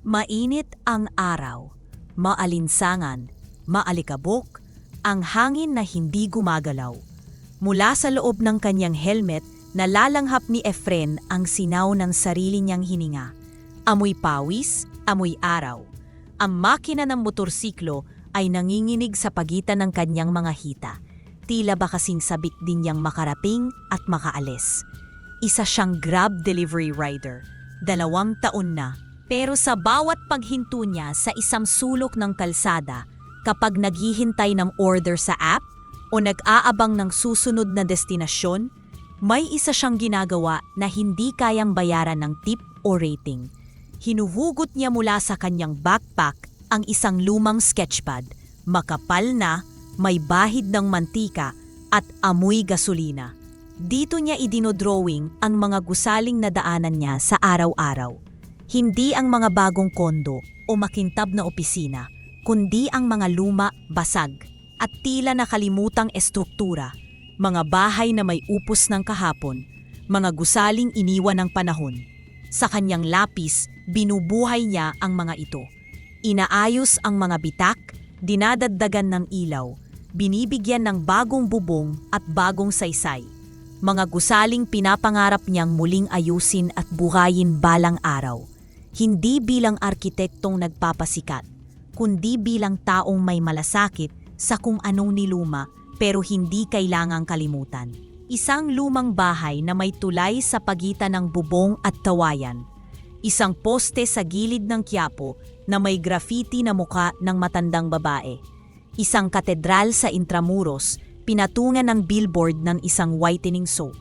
Mainit ang araw, maalinsangan, maalikabok, ang hangin na hindi gumagalaw. Mula sa loob ng kanyang helmet, nalalanghap ni Efren ang sinaw ng sarili niyang hininga. Amoy pawis, amoy araw. Ang makina ng motorsiklo ay nanginginig sa pagitan ng kanyang mga hita. Tila ba kasing sabik din niyang makarating at makaalis. Isa siyang Grab delivery rider. 2 taon na. Pero sa bawat paghinto niya sa isang sulok ng kalsada, kapag naghihintay ng order sa app o nag-aabang ng susunod na destinasyon, may isa siyang ginagawa na hindi kayang bayaran ng tip o rating. Hinuhugot niya mula sa kanyang backpack ang isang lumang sketchpad, makapal na, may bahid ng mantika at amoy gasolina. Dito niya idinodrawing ang mga gusaling na daanan niya sa araw-araw. Hindi ang mga bagong kondo o makintab na opisina, kundi ang mga luma, basag at tila nakalimutang estruktura, mga bahay na may upos ng kahapon, mga gusaling iniwan ng panahon. Sa kanyang lapis, binubuhay niya ang mga ito. Inaayos ang mga bitak, dinadagdagan ng ilaw, binibigyan ng bagong bubong at bagong saysay. Mga gusaling pinapangarap niyang muling ayusin at buhayin balang araw. Hindi bilang arkitektong nagpapasikat, kundi bilang taong may malasakit sa kung anong niluma pero hindi kailangang kalimutan. Isang lumang bahay na may tulay sa pagitan ng bubong at tawayan. Isang poste sa gilid ng Quiapo na may graffiti na muka ng matandang babae. Isang katedral sa Intramuros, pinatungan ng billboard ng isang whitening soap.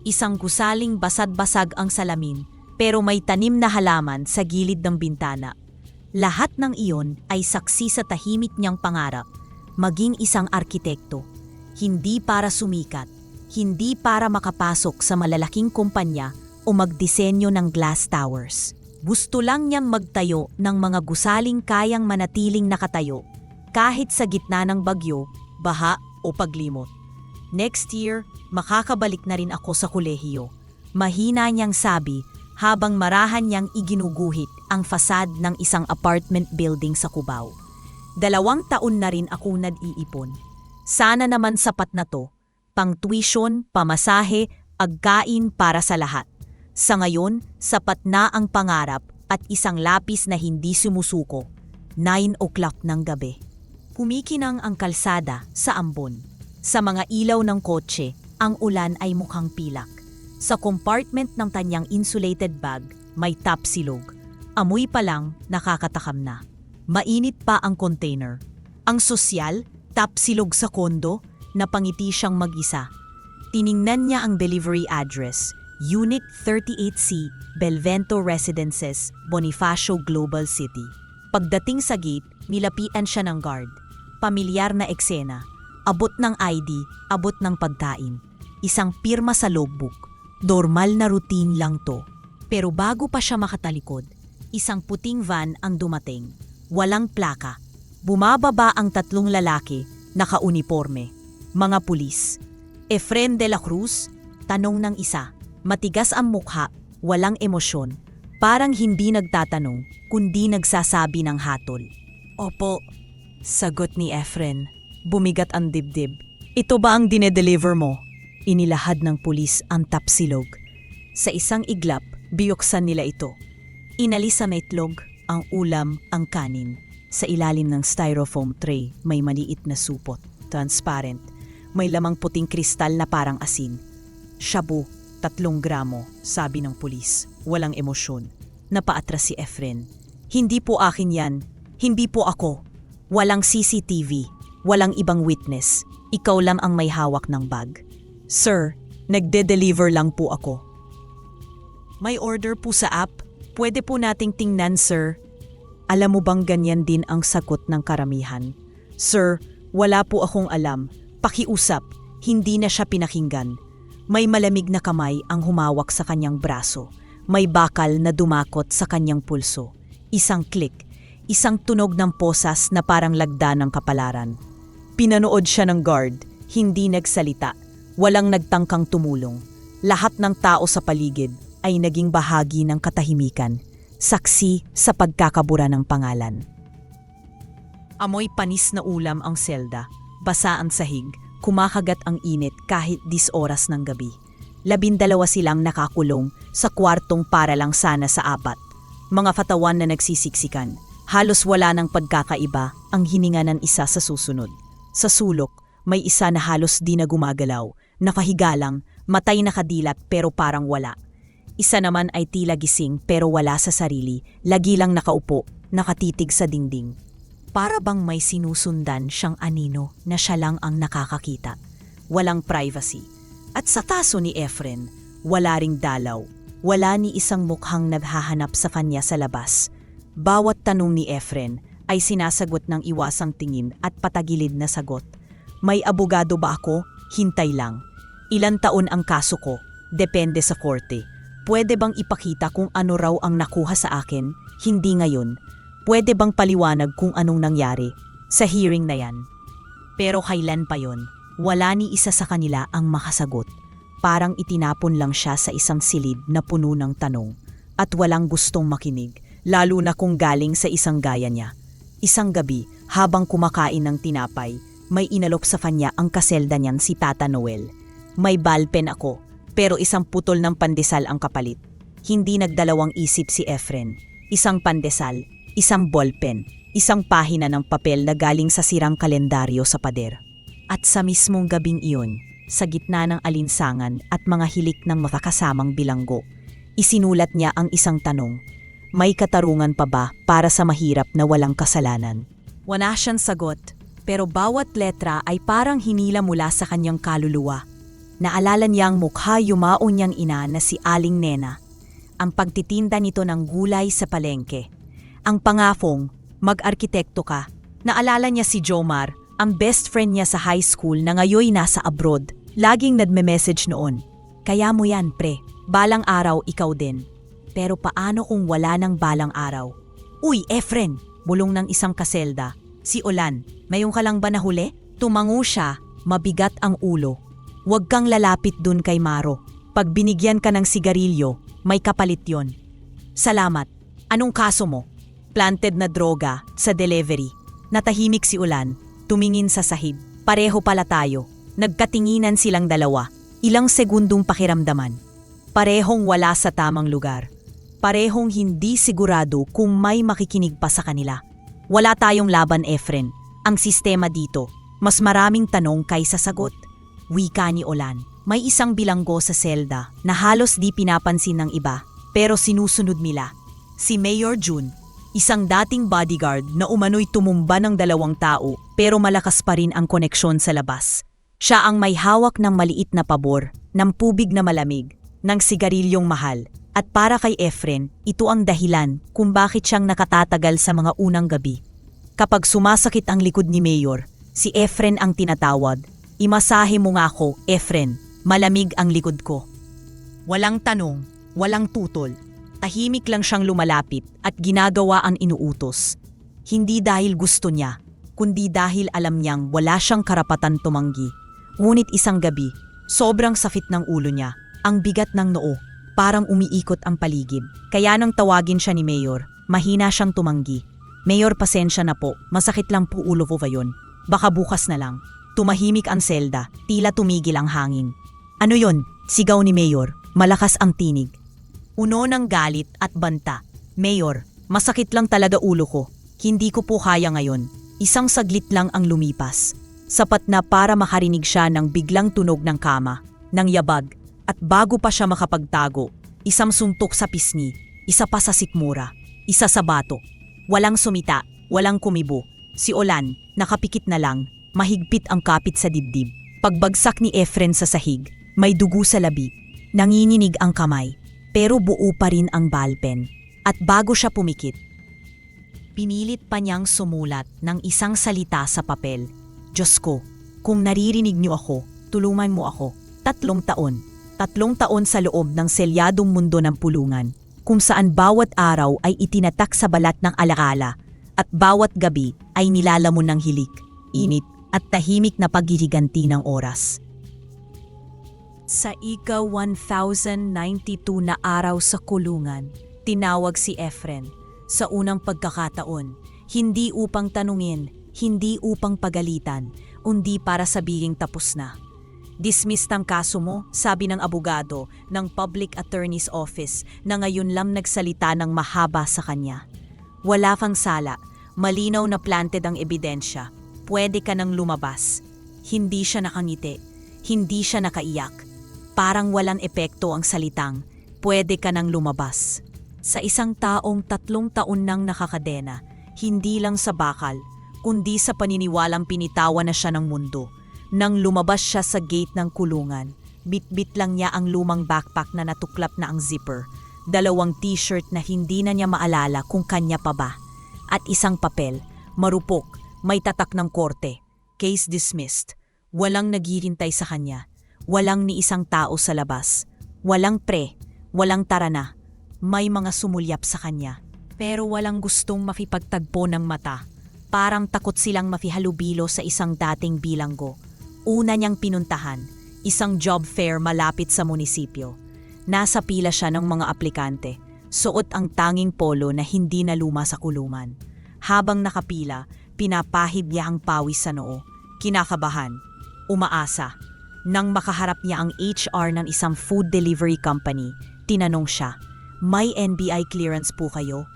Isang gusaling basad-basag ang salamin, pero may tanim na halaman sa gilid ng bintana. Lahat ng iyon ay saksi sa tahimik niyang pangarap, maging isang arkitekto. Hindi para sumikat, hindi para makapasok sa malalaking kumpanya o magdisenyo ng glass towers. Gusto lang niyang magtayo ng mga gusaling kayang manatiling nakatayo, kahit sa gitna ng bagyo, baha o paglimot. Next year, makakabalik na rin ako sa kolehiyo. Mahina niyang sabi, habang marahan niyang iginuguhit ang fasad ng isang apartment building sa Cubao. 2 taon na rin ako nag-iipon. Sana naman sapat na to, pang tuition, pamasahe, agkain para sa lahat. Sa ngayon, sapat na ang pangarap at isang lapis na hindi sumusuko. 9 o'clock ng gabi. Kumikinang ang kalsada sa ambon. Sa mga ilaw ng kotse, ang ulan ay mukhang pilak. Sa compartment ng kanyang insulated bag, may tapsilog. Amoy pa lang, nakakatakam na. Mainit pa ang container. Ang sosyal, tapsilog sa kondo, napangiti siyang mag-isa. Tiningnan niya ang delivery address, Unit 38C, Belvento Residences, Bonifacio Global City. Pagdating sa gate, nilapitan siya ng guard. Pamilyar na eksena. Abot ng ID, abot ng pagkain. Isang pirma sa logbook. Normal na routine lang to. Pero bago pa siya makatalikod, isang puting van ang dumating. Walang plaka. Bumababa ang 3 lalaki, naka-uniforme. Mga pulis. Efren de la Cruz? Tanong ng isa. Matigas ang mukha, walang emosyon. Parang hindi nagtatanong, kundi nagsasabi ng hatol. Opo, sagot ni Efren. Bumigat ang dibdib. Ito ba ang dinedeliver mo? Inilahad ng pulis ang tapsilog. Sa isang iglap, biyoksan nila ito. Inalis sa maitlog, ang ulam, ang kanin. Sa ilalim ng styrofoam tray, may maliit na supot, transparent. May lamang puting kristal na parang asin. Shabu, 3 gramo, sabi ng pulis. Walang emosyon. Napaatras si Efren. Hindi po akin yan. Hindi po ako. Walang CCTV. Walang ibang witness. Ikaw lang ang may hawak ng bag. Sir, nagde-deliver lang po ako. May order po sa app. Pwede po nating tingnan, sir. Alam mo bang ganyan din ang sagot ng karamihan? Sir, wala po akong alam. Pakiusap, hindi na siya pinakinggan. May malamig na kamay ang humawak sa kanyang braso. May bakal na dumakot sa kanyang pulso. Isang click, isang tunog ng posas na parang lagda ng kapalaran. Pinanood siya ng guard, hindi nagsalita. Walang nagtangkang tumulong. Lahat ng tao sa paligid ay naging bahagi ng katahimikan. saksi sa pagkakabura ng pangalan. Amoy panis na ulam ang selda, basa ang sahig, kumakagat ang init kahit 10 oras ng gabi. 12 silang nakakulong sa kwartong para lang sana sa 4. Mga katawan na nagsisiksikan. Halos wala ng pagkakaiba ang hininga ng isa sa susunod. Sa sulok, may isa na halos di na gumagalaw, nakahiga lang, matay nakadilat pero parang wala. Isa naman ay tila gising pero wala sa sarili, lagi lang nakaupo, nakatitig sa dingding. Para bang may sinusundan siyang anino na siya lang ang nakakakita. Walang privacy. At sa taso ni Efren, wala ring dalaw. Wala ni isang mukhang naghahanap sa kanya sa labas. Bawat tanong ni Efren ay sinasagot ng iwasang tingin at patagilid na sagot. May abogado ba ako? Hintay lang. Ilan taon ang kaso ko? Depende sa korte. Pwede bang ipakita kung ano raw ang nakuha sa akin? Hindi ngayon. Pwede bang paliwanag kung anong nangyari? Sa hearing na yan. Pero kailan pa yon? Wala ni isa sa kanila ang makasagot. Parang itinapon lang siya sa isang silid na puno ng tanong. At walang gustong makinig. Lalo na kung galing sa isang gaya niya. Isang gabi, habang kumakain ng tinapay, may inalok sa kanya ang kaselda niyan si Tata Noel. May ballpen ako, pero isang putol ng pandesal ang kapalit. Hindi nagdalawang isip si Efren. Isang pandesal, isang ballpen, isang pahina ng papel na galing sa sirang kalendaryo sa pader. At sa mismong gabing iyon, sa gitna ng alinsangan at mga hilik ng makakasamang bilanggo, isinulat niya ang isang tanong. May katarungan pa ba para sa mahirap na walang kasalanan? Wala siyang sagot, pero bawat letra ay parang hinila mula sa kanyang kaluluwa. Naalala niyang mukha yumao niyang ina na si Aling Nena. Ang pagtitinda nito ng gulay sa palengke. Ang pangafong, mag-arkitekto ka. Naalala niya si Jomar, ang best friend niya sa high school na ngayon nasa abroad. Laging nagme-message noon. Kaya mo yan, pre. Balang araw ikaw din. Pero paano kung wala ng balang araw? Uy, Efren! Bulong ng isang kaselda. Si Olan, mayroon ka lang ba nahuli? Tumango siya, mabigat ang ulo. Huwag kang lalapit dun kay Maro. Pag binigyan ka ng sigarilyo, may kapalit yon. Salamat. Anong kaso mo? Planted na droga sa delivery. Natahimik si Ulan, tumingin sa sahig. Pareho pala tayo. Nagkatinginan silang dalawa. Ilang segundong pakiramdaman. Parehong wala sa tamang lugar. Parehong hindi sigurado kung may makikinig pa sa kanila. Wala tayong laban, Efren. Ang sistema dito, mas maraming tanong kaysa sagot. Wika ni Olan. May isang bilanggo sa selda na halos di pinapansin ng iba, pero sinusunod nila. Si Mayor June, isang dating bodyguard na umano'y tumumba ng 2 tao, pero malakas pa rin ang koneksyon sa labas. Siya ang may hawak ng maliit na pabor, ng tubig na malamig, ng sigarilyong mahal. At para kay Efren, ito ang dahilan kung bakit siyang nakatatagal sa mga unang gabi. Kapag sumasakit ang likod ni Mayor, si Efren ang tinatawad. Imasahe mo nga ako, Efren. Malamig ang likod ko. Walang tanong, walang tutol. Tahimik lang siyang lumalapit at ginagawa ang inuutos. Hindi dahil gusto niya, kundi dahil alam niyang wala siyang karapatan tumanggi. Ngunit isang gabi, sobrang sakit ng ulo niya, ang bigat ng noo. Parang umiikot ang paligid. Kaya nang tawagin siya ni Mayor, mahina siyang tumanggi. Mayor, pasensya na po. Masakit lang po ulo ko ngayon. Baka bukas na lang. Tumahimik ang selda. Tila tumigil ang hangin. Ano yon? Sigaw ni Mayor. Malakas ang tinig. Uno ng galit at banta. Mayor, masakit lang talaga ulo ko. Hindi ko po kaya ngayon. Isang saglit lang ang lumipas. Sapat na para makarinig siya ng biglang tunog ng kama, ng yabag. At bago pa siya makapagtago, isang suntok sa pisngi, isa pa sa sikmura, isa sa bato. Walang sumita, walang kumibo. Si Olan, nakapikit na lang, mahigpit ang kapit sa dibdib. Pagbagsak ni Efren sa sahig, may dugo sa labi. Nanginginig ang kamay, pero buo pa rin ang ballpen. At bago siya pumikit, pinilit pa niyang sumulat ng isang salita sa papel. Diyos ko, kung naririnig niyo ako, tulungan mo ako. 3 taon. 3 taon sa loob ng selyadong mundo ng pulungan, kung saan bawat araw ay itinatak sa balat ng alaala at bawat gabi ay nilalamon ng hilik, init at tahimik na paghihiganti ng oras. Sa ika-1092 na araw sa kulungan, Tinawag si Efren sa unang pagkakataon, hindi upang tanungin, hindi upang pagalitan, undi para sabihing tapos na. Dismissed ang kaso mo, sabi ng abogado ng Public Attorney's Office na ngayon lang nagsalita ng mahaba sa kanya. Wala kang sala, malinaw na planted ang ebidensya, pwede ka nang lumabas. Hindi siya nakangiti, hindi siya nakaiyak. Parang walang epekto ang salitang, pwede ka nang lumabas. Sa isang taong 3 taon nang nakakadena, hindi lang sa bakal, kundi sa paniniwalang pinitawan na siya ng mundo. Nang lumabas siya sa gate ng kulungan, bit-bit lang niya ang lumang backpack na natuklap na ang zipper, 2 t-shirt na hindi na niya maalala kung kanya pa ba, at isang papel, marupok, may tatak ng korte, case dismissed. Walang naghihintay sa kanya, walang ni isang tao sa labas, walang walang tara na. May mga sumulyap sa kanya, pero walang gustong makipagtagpo ng mata. Parang takot silang makihalubilo sa isang dating bilanggo. Una niyang pinuntahan, isang job fair malapit sa munisipyo. Nasa pila siya ng mga aplikante, suot ang tanging polo na hindi naluma sa kulungan. Habang nakapila, pinapahid niya ang pawis sa noo. Kinakabahan, umaasa. Nang makaharap niya ang HR ng isang food delivery company, tinanong siya, "May NBI clearance po kayo?"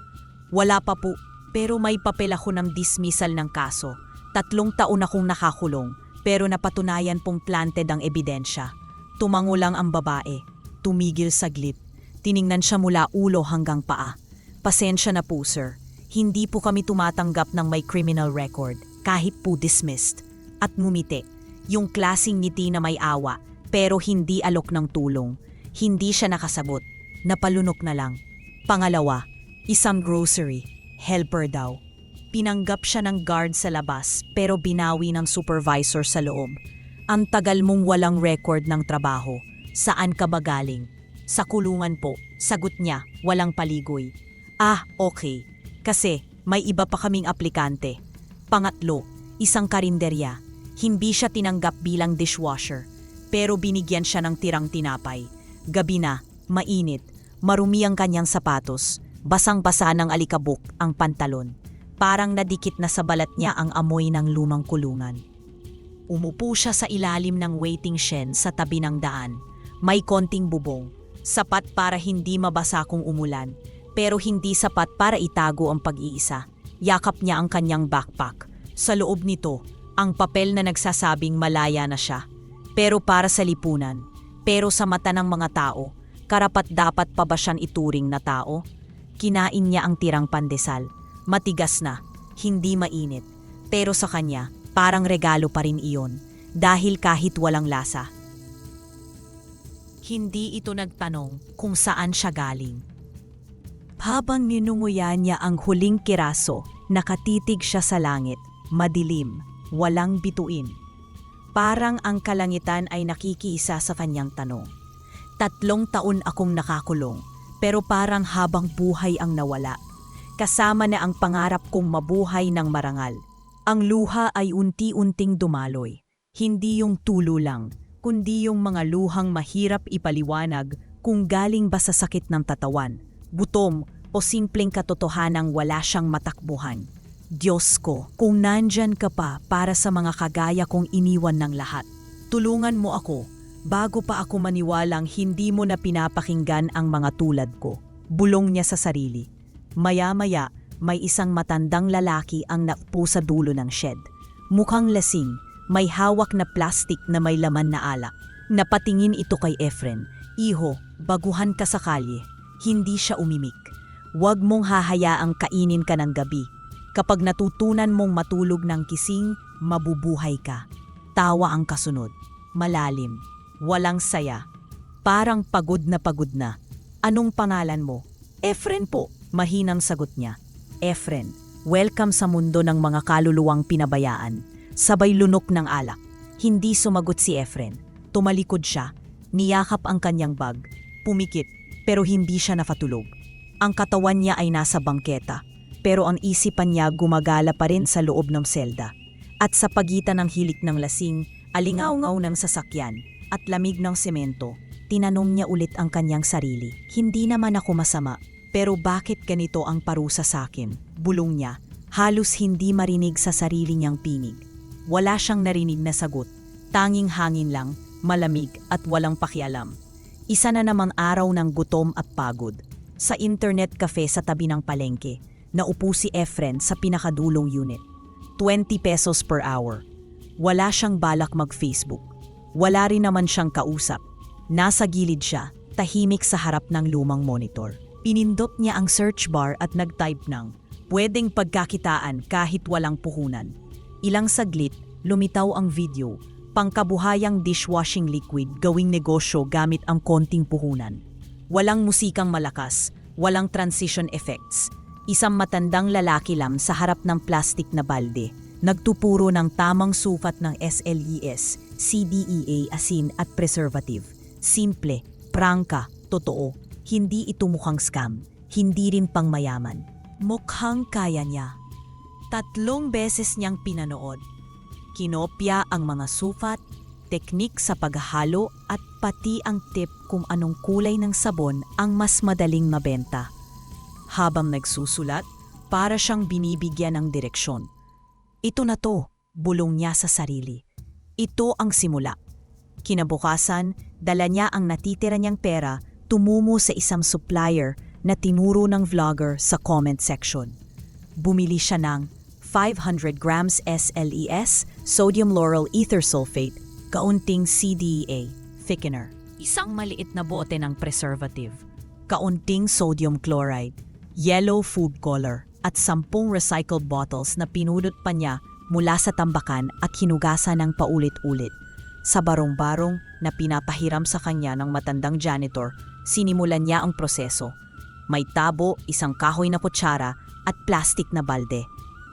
"Wala pa po, pero may papel ako ng dismissal ng kaso. 3 taon akong nakakulong, pero napatunayan pong planted ang ebidensya." Tumango lang ang babae. Tumigil saglit. Tiningnan siya mula ulo hanggang paa. "Pasensya na po, sir. Hindi po kami tumatanggap ng may criminal record, kahit po dismissed." At ngumiti. Yung klaseng ngiti na may awa, pero hindi alok ng tulong. Hindi siya nakasabot. Napalunok na lang. Pangalawa, isang grocery, helper daw. Pinanggap siya ng guard sa labas pero binawi ng supervisor sa loob. "Ang tagal mong walang record ng trabaho. Saan ka ba galing?" "Sa kulungan po," sagot niya, walang paligoy. "Ah, okay. Kasi may iba pa kaming aplikante." Pangatlo, isang karinderya. Hindi siya tinanggap bilang dishwasher, pero binigyan siya ng tirang tinapay. Gabi na, mainit, marumi ang kanyang sapatos, basang-basa ng alikabok ang pantalon. Parang nadikit na sa balat niya ang amoy ng lumang kulungan. Umupo siya sa ilalim ng waiting shed sa tabi ng daan. May konting bubong, sapat para hindi mabasa kung umulan, pero hindi sapat para itago ang pag-iisa. Yakap niya ang kanyang backpack. Sa loob nito, ang papel na nagsasabing malaya na siya. Pero para sa lipunan, pero sa mata ng mga tao, karapat-dapat pa ba siyang ituring na tao? Kinain niya ang tirang pandesal. Matigas na, hindi mainit. Pero sa kanya, parang regalo pa rin iyon. Dahil kahit walang lasa. Hindi ito nagtanong kung saan siya galing. Habang ninunguyan niya ang huling kiraso, nakatitig siya sa langit. Madilim, walang bituin. Parang ang kalangitan ay nakikiisa sa kanyang tanong. 3 taon akong nakakulong, pero parang habang buhay ang nawala. Kasama na ang pangarap kong mabuhay ng marangal. Ang luha ay unti-unting dumaloy. Hindi yung tulo lang, kundi yung mga luhang mahirap ipaliwanag kung galing ba sa sakit ng tatawan, gutom o simpleng katotohanang wala siyang matakbuhan. Diyos ko, kung nandyan ka pa para sa mga kagaya kong iniwan ng lahat, tulungan mo ako. Bago pa ako maniwalang hindi mo na pinapakinggan ang mga tulad ko. Bulong niya sa sarili. Maya-maya, may isang matandang lalaki ang nakpo sa dulo ng shed. Mukhang lasing, may hawak na plastik na may laman na alak. Napatingin ito kay Efren. "Iho, baguhan ka sa kalye." Hindi siya umimik. "Huwag mong hahayaang kainin ka ng gabi. Kapag natutunan mong matulog ng kising, mabubuhay ka." Tawa ang kasunod. Malalim. Walang saya. Parang pagod na pagod na. "Anong pangalan mo?" "Efren po," mahinang sagot niya. "Efren, welcome sa mundo ng mga kaluluwang pinabayaan." Sabay lunok ng alak. Hindi sumagot si Efren. Tumalikod siya. Niyakap ang kanyang bag. Pumikit, pero hindi siya nakatulog. Ang katawan niya ay nasa bangketa, pero ang isipan niya gumagala pa rin sa loob ng selda. At sa pagitan ng hilik ng lasing, alingaw-ngaw ng sasakyan, at lamig ng semento, tinanong niya ulit ang kanyang sarili. "Hindi naman ako masama. Pero bakit ganito ang parusa sa akin? Bulong niya, halos hindi marinig sa sarili niyang pinig. Wala siyang narinig na sagot, tanging hangin lang, malamig at walang pakialam. Isa na namang araw ng gutom at pagod. Sa internet cafe sa tabi ng palengke, naupo si Efren sa pinakadulong unit. 20 pesos per hour. Wala siyang balak mag-Facebook. Wala rin naman siyang kausap. Nasa gilid siya, tahimik sa harap ng lumang monitor. Pinindot niya ang search bar at nag-type ng, "Pwedeng pagkakitaan kahit walang puhunan." Ilang saglit, lumitaw ang video, pangkabuhayang dishwashing liquid gawing negosyo gamit ang konting puhunan. Walang musikang malakas, walang transition effects. Isang matandang lalaki lang sa harap ng plastik na balde, nagtupuro ng tamang sukat ng SLES, CDEA, asin at preservative. Simple, prangka, totoo. Hindi ito mukhang scam, hindi rin pangmayaman. Mukhang kaya niya. 3 beses niyang pinanood. Kinopya ang mga sukat, teknik sa paghahalo at pati ang tip kung anong kulay ng sabon ang mas madaling mabenta. Habang nagsusulat, para siyang binibigyan ng direksyon. Ito na to, bulong niya sa sarili. Ito ang simula. Kinabukasan, dala niya ang natitira niyang pera, tumumo sa isang supplier na tinuro ng vlogger sa comment section. Bumili siya ng 500 grams SLES, sodium lauryl ether sulfate, kaunting CDEA, thickener, isang maliit na bote ng preservative, kaunting sodium chloride, yellow food color, at 10 recycled bottles na pinulot pa niya mula sa tambakan at hinugasan ng paulit-ulit. Sa barong-barong na pinapahiram sa kanya ng matandang janitor, sinimulan niya ang proseso. May tabo, isang kahoy na kutsara at plastik na balde.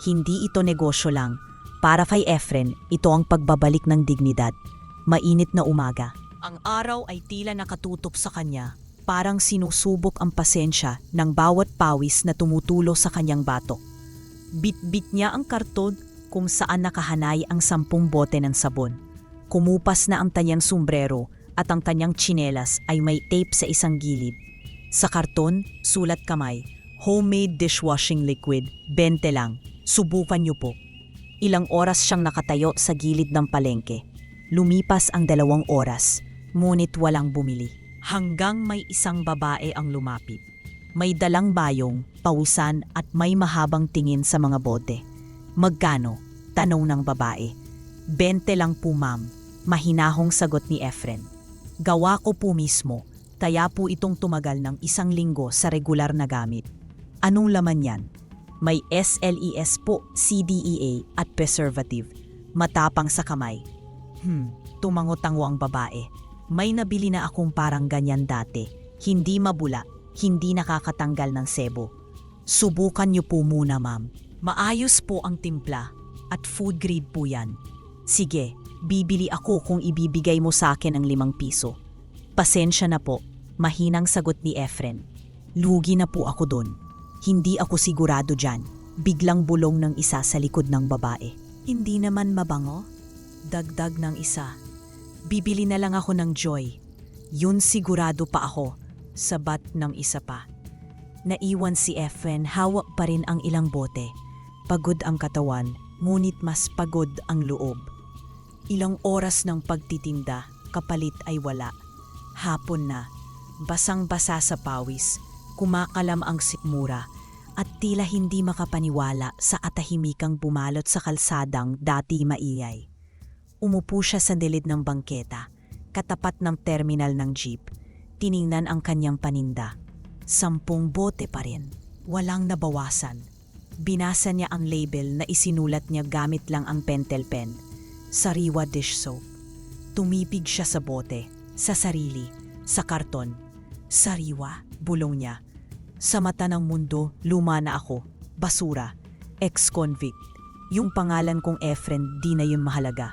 Hindi ito negosyo lang. Para kay Efren, ito ang pagbabalik ng dignidad. Mainit na umaga. Ang araw ay tila nakatutok sa kanya. Parang sinusubok ang pasensya ng bawat pawis na tumutulo sa kanyang batok. Bit-bit niya ang karton kung saan nakahanay ang 10 bote ng sabon. Kumupas na ang kanyang sombrero at ang kanyang tsinelas ay may tape sa isang gilid. Sa karton, sulat kamay, homemade dishwashing liquid, 20 lang. Subukan niyo po. Ilang oras siyang nakatayo sa gilid ng palengke. Lumipas ang 2 oras, ngunit walang bumili. Hanggang may isang babae ang lumapit. May dalang bayong, pawisan at may mahabang tingin sa mga bote. "Magkano?" tanong ng babae. 20 lang po ma'am, mahinahong sagot ni Efren. "Gawa ko po mismo, kaya po itong tumagal ng 1 linggo sa regular na gamit." "Anong laman yan?" "May SLES po, CDEA at preservative." Matapang sa kamay. Tumango-tango ang babae. "May nabili na akong parang ganyan dati. Hindi mabula, hindi nakakatanggal ng sebo." "Subukan niyo po muna ma'am. Maayos po ang timpla at food grade po yan." "Sige, bibili ako kung ibibigay mo sa akin ang 5 piso." "Pasensya na po," mahinang sagot ni Efren. "Lugi na po ako doon. Hindi ako sigurado dyan." Biglang bulong ng isa sa likod ng babae. "Hindi naman mabango?" Dagdag ng isa. "Bibili na lang ako ng Joy." "Yun sigurado pa ako." Sabat ng isa pa. Naiwan si Efren, hawak pa rin ang ilang bote. Pagod ang katawan, ngunit mas pagod ang loob. Ilang oras ng pagtitinda, kapalit ay wala. Hapon na, basang-basa sa pawis, kumakalam ang sikmura, at tila hindi makapaniwala sa atahimikang bumalot sa kalsadang dati maiyay. Umupo siya sa gilid ng bangketa, katapat ng terminal ng jeep. Tiningnan ang kanyang paninda. 10 bote pa rin. Walang nabawasan. Binasa niya ang label na isinulat niya gamit lang ang pentel pen. Sariwa dish soap. Tumipig siya sa bote, sa sarili, sa karton. "Sariwa," bulong niya. "Sa mata ng mundo, luma na ako. Basura. Ex-convict. Yung pangalan kong Efren, di na yun mahalaga."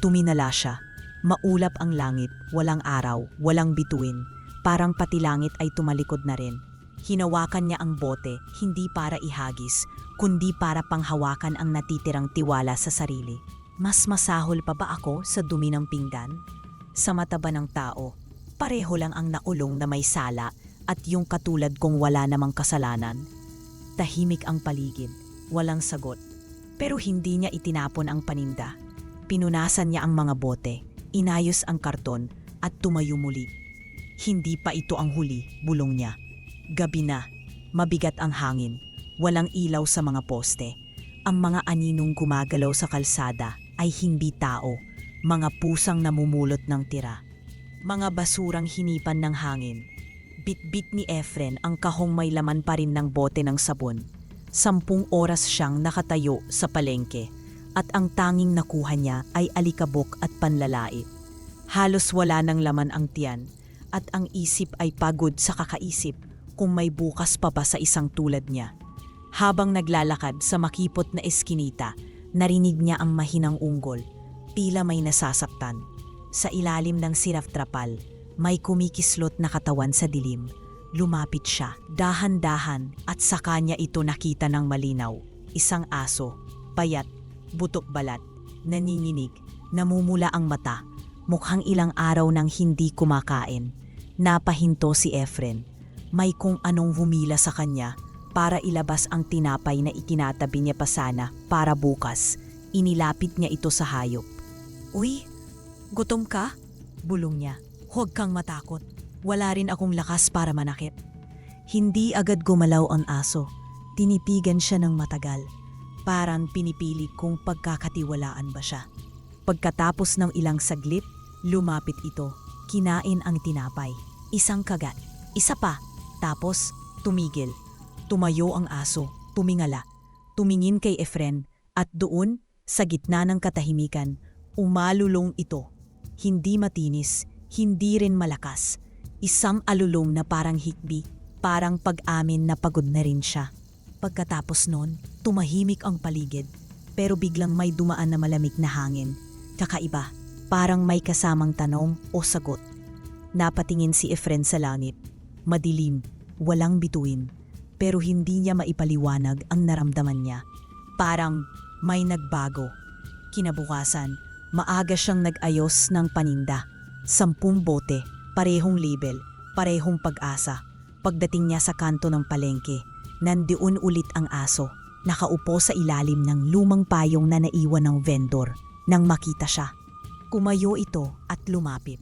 Tuminala siya. Maulap ang langit, walang araw, walang bituin. Parang pati langit ay tumalikod na rin. Hinawakan niya ang bote, hindi para ihagis, kundi para panghawakan ang natitirang tiwala sa sarili. Mas masahol pa ba ako sa dumi ng pinggan? Sa mata ba ng tao, pareho lang ang nakulong na may sala at yung katulad kong wala namang kasalanan. Tahimik ang paligid, walang sagot. Pero hindi niya itinapon ang paninda. Pinunasan niya ang mga bote, inayos ang karton at tumayo muli. Hindi pa ito ang huli, bulong niya. Gabi na, mabigat ang hangin, walang ilaw sa mga poste. Ang mga aninong gumagalaw sa kalsada ay hindi tao, mga pusang namumulot ng tira. Mga basurang hinipan ng hangin. Bit-bit ni Efren ang kahong may laman pa rin ng bote ng sabon. 10 oras siyang nakatayo sa palengke at ang tanging nakuha niya ay alikabok at panlalait. Halos wala ng laman ang tiyan at ang isip ay pagod sa kakaisip kung may bukas pa ba sa isang tulad niya. Habang naglalakad sa makipot na eskinita, narinig niya ang mahinang unggol, tila may nasasaktan. Sa ilalim ng siraf-trapal, may kumikislot na katawan sa dilim. Lumapit siya, dahan-dahan, at sa kanya ito nakita ng malinaw. Isang aso, payat, butok balat, nanginginig, namumula ang mata, mukhang ilang araw nang hindi kumakain. Napahinto si Efren. May kung anong humila sa kanya para ilabas ang tinapay na itinatabi niya pa sana para bukas. Inilapit niya ito sa hayop. "Uy, gutom ka?" bulong niya. "Huwag kang matakot. Wala rin akong lakas para manakit." Hindi agad gumalaw ang aso. Tinipigan siya ng matagal. Parang pinipili kung pagkakatiwalaan ba siya. Pagkatapos ng ilang saglit, lumapit ito. Kinain ang tinapay. Isang kagat. Isa pa. Tapos, tumigil. Tumayo ang aso. Tumingala. Tumingin kay Efren. At doon, sa gitna ng katahimikan, umalulong ito. Hindi matinis, hindi rin malakas. Isang alulong na parang hikbi, parang pag-amin na pagod na rin siya. Pagkatapos noon, tumahimik ang paligid, pero biglang may dumaan na malamig na hangin. Kakaiba, parang may kasamang tanong o sagot. Napatingin si Efren sa langit. Madilim, walang bituin, pero hindi niya maipaliwanag ang naramdaman niya. Parang may nagbago. Kinabukasan, maaga siyang nag-ayos ng paninda. 10 bote, parehong label, parehong pag-asa. Pagdating niya sa kanto ng palengke, nandiyon ulit ang aso, nakaupo sa ilalim ng lumang payong na naiwan ng vendor. Nang makita siya, kumayo ito at lumapit.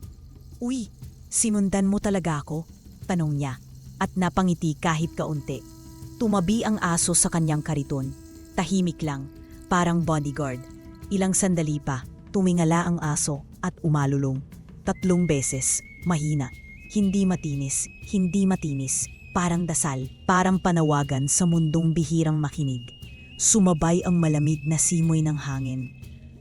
"Uy, sinundan mo talaga ako?" tanong niya, at napangiti kahit kaunti. Tumabi ang aso sa kanyang kariton. Tahimik lang, parang bodyguard. Ilang sandali pa, tumingala ang aso at umalulong. 3 beses, mahina. Hindi matinis, parang dasal, parang panawagan sa mundong bihirang makinig. Sumabay ang malamig na simoy ng hangin.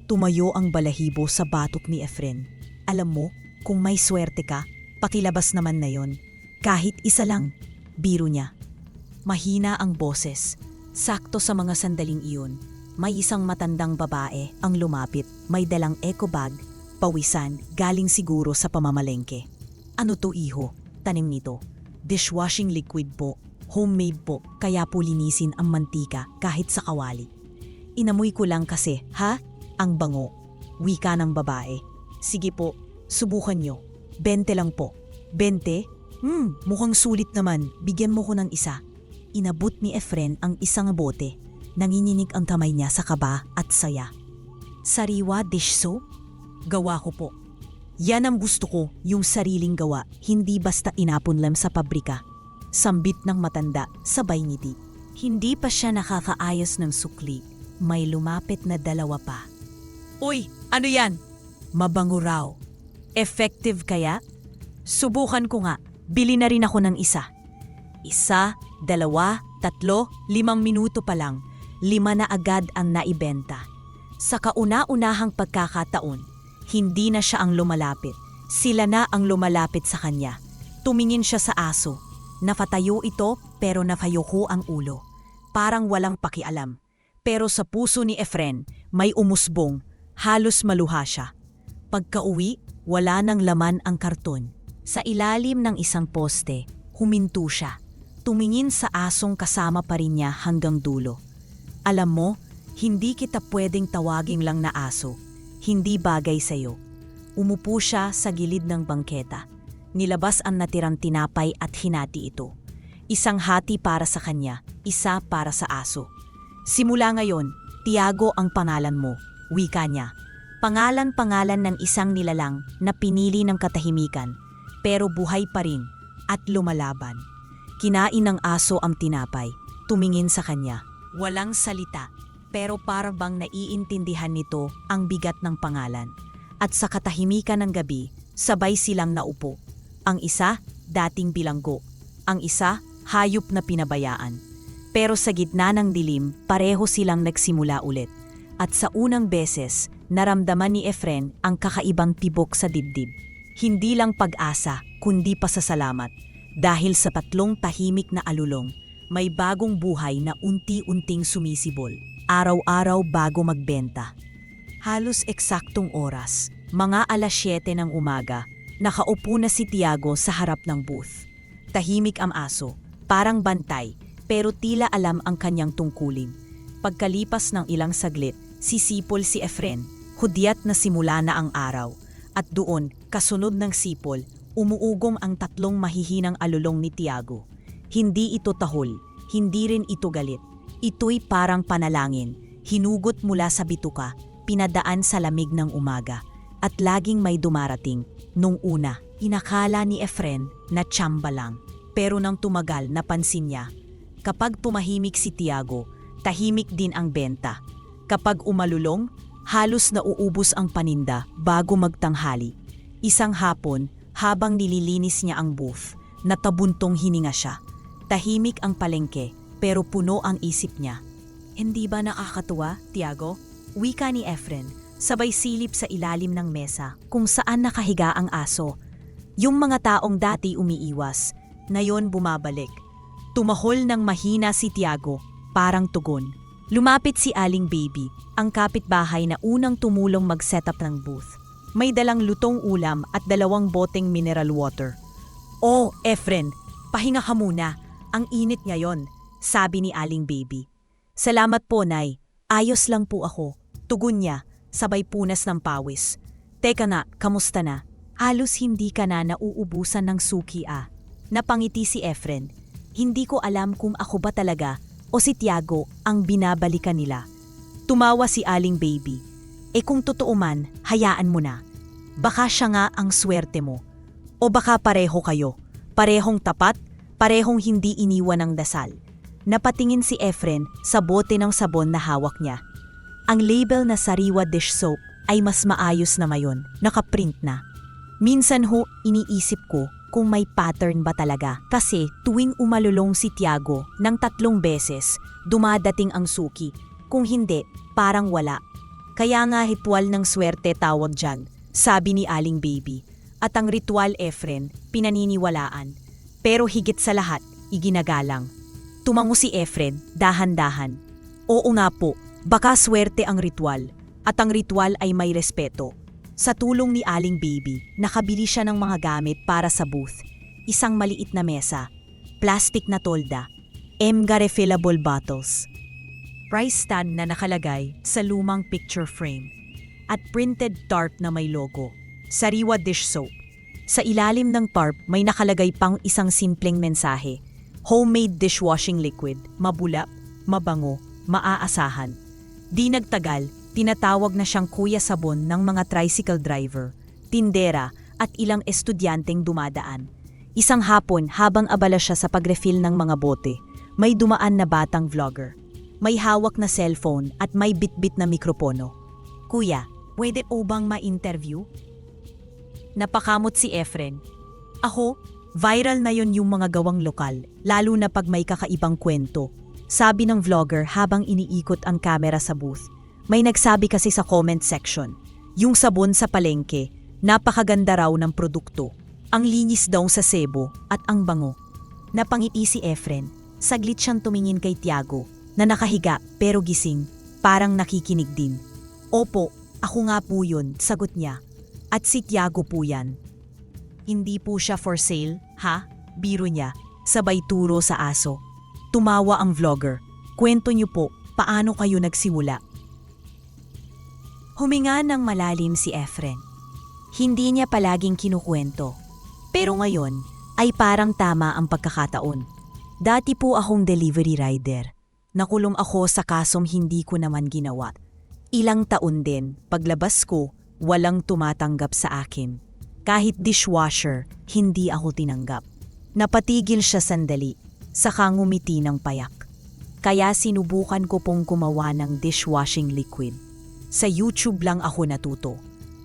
Tumayo ang balahibo sa batok ni Efren. "Alam mo, kung may swerte ka, pakilabas naman na yon. Kahit isa lang," biro niya. Mahina ang boses. Sakto sa mga sandaling iyon, may isang matandang babae ang lumapit, may dalang eco bag, pawisan, galing siguro sa pamamalengke. "Ano to, iho?" tanim nito. "Dishwashing liquid po, homemade po, kaya po linisin ang mantika kahit sa kawali." "Inamoy ko lang kasi, ha? Ang bango," wika ng babae. "Sige po, subukan nyo. 20 lang po." "20? Mukhang sulit naman, bigyan mo ko ng isa." Inabot ni Efren ang isang bote. Nanginginig ang kamay niya sa kaba at saya. "Sariwa dish soap? Gawa ko po." "Yan ang gusto ko, yung sariling gawa, hindi basta inapon lang sa pabrika." Sambit ng matanda, sabay ngiti. Hindi pa siya nakakaayos ng sukli. May lumapit na 2 pa. "Uy, ano yan?" "Mabango raw." "Effective kaya?" "Subukan ko nga, bili na rin ako ng isa." 1, 2, 3, 5 minuto pa lang, 5 na agad ang naibenta. Sa kauna-unahang pagkakataon, hindi na siya ang lumalapit. Sila na ang lumalapit sa kanya. Tumingin siya sa aso. Napatayo ito pero napayoko ang ulo. Parang walang pakialam. Pero sa puso ni Efren, may umusbong. Halos maluha siya. Pagka-uwi, wala nang laman ang karton. Sa ilalim ng isang poste, huminto siya. Tumingin sa asong kasama pa rin niya hanggang dulo. "Alam mo, hindi kita pwedeng tawagin lang na aso. Hindi bagay sa'yo." Umupo siya sa gilid ng bangketa. Nilabas ang natirang tinapay at hinati ito. Isang hati para sa kanya, isa para sa aso. Simula ngayon, Tiago ang pangalan mo, wika niya. Pangalan-pangalan ng isang nilalang na pinili ng katahimikan, pero buhay pa rin at lumalaban. Kinain ng aso ang tinapay, tumingin sa kanya. Walang salita, pero para bang naiintindihan nito ang bigat ng pangalan. At sa katahimikan ng gabi, sabay silang naupo. Ang isa, dating bilanggo. Ang isa, hayop na pinabayaan. Pero sa gitna ng dilim, pareho silang nagsimula ulit. At sa unang beses, naramdaman ni Efren ang kakaibang tibok sa dibdib. Hindi lang pag-asa, kundi pasasalamat. Dahil sa 3 tahimik na alulong, may bagong buhay na unti-unting sumisibol. Araw-araw bago magbenta. Halos eksaktong oras, mga 7:00 ng umaga, nakaupo na si Tiago sa harap ng booth. Tahimik ang aso, parang bantay, pero tila alam ang kanyang tungkulin. Pagkalipas ng ilang saglit, sisipol si Efren, hudyat na simula na ang araw. At doon, kasunod ng sipol, umuugong ang 3 mahihinang alulong ni Tiago. Hindi ito tahol, hindi rin ito galit. Ito'y parang panalangin, hinugot mula sa bituka, pinadaan sa lamig ng umaga. At laging may dumarating. Nung una, inakala ni Efren na tsamba lang. Pero nang tumagal, napansin niya. Kapag tumahimik si Tiago, tahimik din ang benta. Kapag umalulong, halos nauubos ang paninda bago magtanghali. Isang hapon, habang nililinis niya ang booth, natabuntong hininga siya. Tahimik ang palengke, pero puno ang isip niya. Hindi ba nakakatuwa, Tiago? Wika ni Efren, sabay silip sa ilalim ng mesa kung saan nakahiga ang aso. Yung mga taong dati umiiwas, ngayon bumabalik. Tumahol ng mahina si Tiago, parang tugon. Lumapit si Aling Baby, ang kapitbahay na unang tumulong mag-setup ng booth. May dalang lutong ulam at 2 boteng mineral water. "Oh, Efren, pahinga ka muna. Ang init ngayon," sabi ni Aling Baby. "Salamat po, Nay. Ayos lang po ako," tugon niya, sabay punas ng pawis. "Teka na, kamusta na? Halos hindi ka na nauubusan ng suki ah." Napangiti si Efren. Hindi ko alam kung ako ba talaga o si Tiago ang binabalikan nila. Tumawa si Aling Baby. Kung totoo man, hayaan mo na. Baka siya nga ang swerte mo. O baka pareho kayo. Parehong tapat, parehong hindi iniwan ng dasal. Napatingin si Efren sa bote ng sabon na hawak niya. Ang label na Sariwa Dish Soap ay mas maayos na mayon, nakaprint na. Minsan ho, iniisip ko kung may pattern ba talaga. Kasi tuwing umalulong si Tiago ng 3 beses, dumadating ang suki. Kung hindi, parang wala. Kaya nga ritual ng swerte tawag dyan, sabi ni Aling Baby. At ang ritual, Efren, pinaniniwalaan. Pero higit sa lahat, iginagalang. Tumango si Efren, dahan-dahan. Oo nga po, baka swerte ang ritual. At ang ritual ay may respeto. Sa tulong ni Aling Baby, nakabili siya ng mga gamit para sa booth. Isang maliit na mesa, plastic na tolda, Emga refillable bottles, price stand na nakalagay sa lumang picture frame, at printed tarp na may logo, Sariwa Dish Soap. Sa ilalim ng tarp may nakalagay pang isang simpleng mensahe, homemade dishwashing liquid, mabula, mabango, maaasahan. Di nagtagal, tinatawag na siyang kuya sabon ng mga tricycle driver, tindera at ilang estudyanteng dumadaan. Isang hapon habang abala siya sa pag-refill ng mga bote, may dumaan na batang vlogger. May hawak na cellphone at may bitbit na mikropono. "Kuya, pwede o bang ma-interview?" Napakamot si Efren. "Ako, viral na yon yung mga gawang lokal, lalo na pag may kakaibang kwento," sabi ng vlogger habang iniikot ang kamera sa booth. May nagsabi kasi sa comment section, yung sabon sa palengke, napakaganda raw ng produkto. Ang linis daw sa sebo at ang bango. Napangiti si Efren. Saglit siyang tumingin kay Tiago, na nakahiga pero gising, parang nakikinig din. "Opo, ako nga po yun," sagot niya. "At si Tiago po yan." "Hindi po siya for sale, ha?" Biro niya, sabay turo sa aso. Tumawa ang vlogger. "Kwento niyo po, paano kayo nagsimula?" Huminga ng malalim si Efren. Hindi niya palaging kinukwento. Pero ngayon ay parang tama ang pagkakataon. Dati po akong delivery rider. Nakulong ako sa kasong hindi ko naman ginawa. Ilang taon din, paglabas ko, walang tumatanggap sa akin. Kahit dishwasher, hindi ako tinanggap. Napatigil siya sandali, saka ngumiti ng payak. Kaya sinubukan ko pong gumawa ng dishwashing liquid. Sa YouTube lang ako natuto.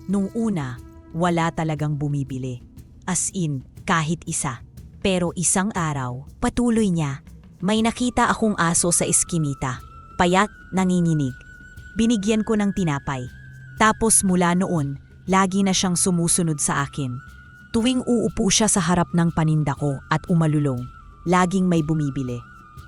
Nung una, wala talagang bumibili. As in, kahit isa. Pero isang araw, patuloy niya. May nakita akong aso sa eskinita. Payak, nanginginig. Binigyan ko ng tinapay. Tapos mula noon, lagi na siyang sumusunod sa akin. Tuwing uupo siya sa harap ng paninda ko at umalulong, laging may bumibili.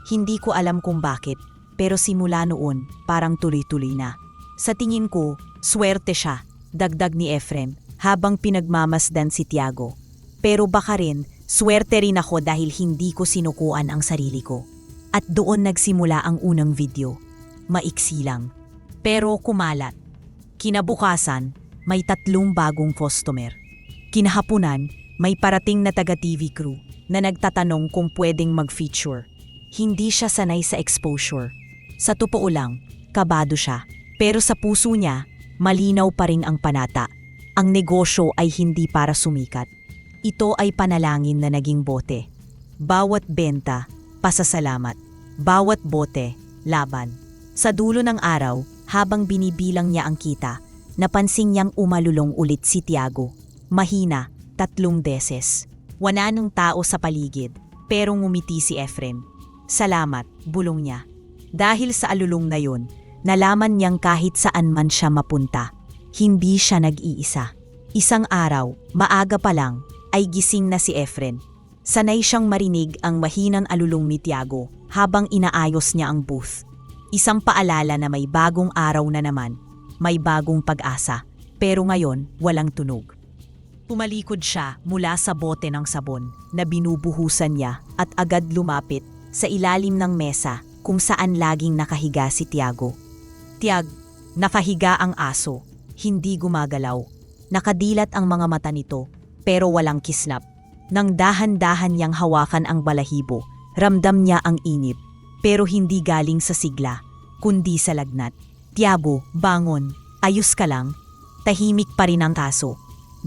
Hindi ko alam kung bakit, pero simula noon, parang tuloy-tuloy na. Sa tingin ko, swerte siya, dagdag ni Efren, habang pinagmamasdan si Tiago. Pero baka rin, swerte rin ako dahil hindi ko sinukuan ang sarili ko. At doon nagsimula ang unang video. Maiksi lang. Pero kumalat. Kinabukasan, may 3 bagong customer. Kinahapunan, may parating na taga-TV crew na nagtatanong kung pwedeng mag-feature. Hindi siya sanay sa exposure. Sa totoo lang, kabado siya. Pero sa puso niya, malinaw pa rin ang panata. Ang negosyo ay hindi para sumikat. Ito ay panalangin na naging bote. Bawat benta, pasasalamat. Bawat bote, laban. Sa dulo ng araw, habang binibilang niya ang kita, napansin niyang umalulong ulit si Tiago. Mahina, 3 beses. Wala nang tao sa paligid, pero ngumiti si Efren. Salamat, bulong niya. Dahil sa alulong na yun, nalaman niyang kahit saan man siya mapunta, hindi siya nag-iisa. Isang araw, maaga pa lang, ay gising na si Efren. Sanay siyang marinig ang mahinang alulong ni Tiago habang inaayos niya ang booth. Isang paalala na may bagong araw na naman, may bagong pag-asa, pero ngayon walang tunog. Tumalikod siya mula sa bote ng sabon na binubuhusan niya at agad lumapit sa ilalim ng mesa kung saan laging nakahiga si Tiago. Tiag, nakahiga ang aso, hindi gumagalaw. Nakadilat ang mga mata nito, pero walang kislap. Nang dahan-dahan niyang hawakan ang balahibo, ramdam niya ang inip, pero hindi galing sa sigla, kundi sa lagnat. Tiago, bangon, ayos ka lang? Tahimik pa rin ang aso.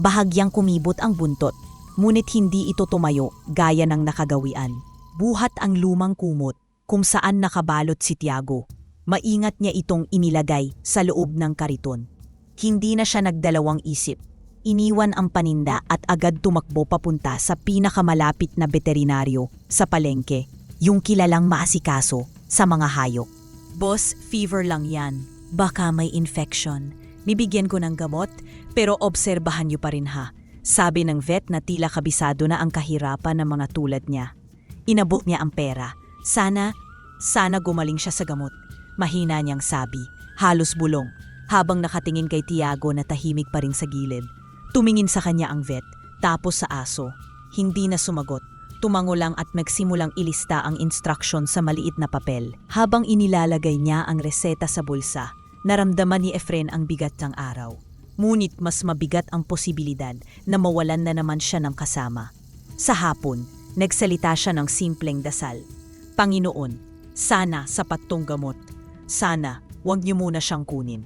Bahagyang kumibot ang buntot, ngunit hindi ito tumayo gaya ng nakagawian. Buhat ang lumang kumot kung saan nakabalot si Tiago. Maingat niya itong inilagay sa loob ng kariton. Hindi na siya nagdalawang isip. Iniwan ang paninda at agad tumakbo papunta sa pinakamalapit na veterinaryo sa palengke, yung kilalang maasikaso sa mga hayop. Boss, fever lang yan. Baka may infection. Bibigyan ko ng gamot, pero obserbahan niyo pa rin ha. Sabi ng vet na tila kabisado na ang kahirapan ng mga tulad niya. Inabot niya ang pera. Sana gumaling siya sa gamot. Mahina niyang sabi, halos bulong, habang nakatingin kay Tiago na tahimik pa rin sa gilid. Tumingin sa kanya ang vet, tapos sa aso. Hindi na sumagot. Tumango lang at nagsimulang ilista ang instruction sa maliit na papel. Habang inilalagay niya ang reseta sa bulsa, naramdaman ni Efren ang bigat ng araw. Ngunit mas mabigat ang posibilidad na mawalan na naman siya ng kasama. Sa hapon, nagsalita siya ng simpleng dasal. Panginoon, sana sapat tong gamot. Sana, huwag niyo muna siyang kunin.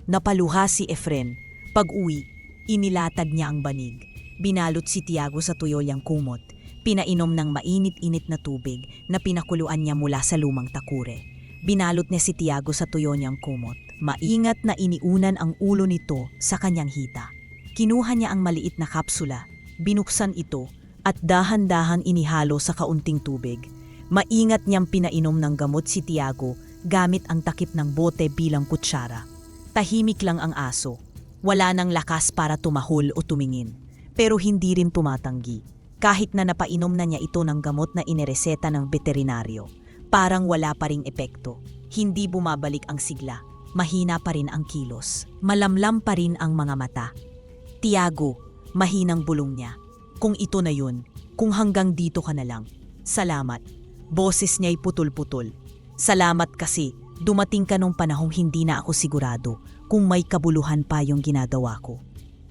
Napaluha si Efren. Pag-uwi, inilatag niya ang banig. Binalot si Tiago sa tuyolyang kumot. Pinainom ng mainit-init na tubig na pinakuluan niya mula sa lumang takure. Binalot niya si Tiago sa tuyo niyang kumot. Maingat na iniunan ang ulo nito sa kanyang hita. Kinuha niya ang maliit na kapsula, binuksan ito at dahan-dahan inihalo sa kaunting tubig. Maingat niyang pinainom ng gamot si Tiago gamit ang takip ng bote bilang kutsara. Tahimik lang ang aso. Wala nang lakas para tumahol o tumingin. Pero hindi rin tumatanggi. Kahit na napainom na niya ito ng gamot na inireseta ng veterinaryo. Parang wala pa ring epekto. Hindi bumabalik ang sigla. Mahina pa rin ang kilos. Malamlam pa rin ang mga mata. Tiago, mahinang bulong niya. Kung ito na yun, kung hanggang dito ka na lang. Salamat. Boses niya'y putol-putol. Salamat kasi dumating ka nung panahong hindi na ako sigurado kung may kabuluhan pa yung ginagawa ko.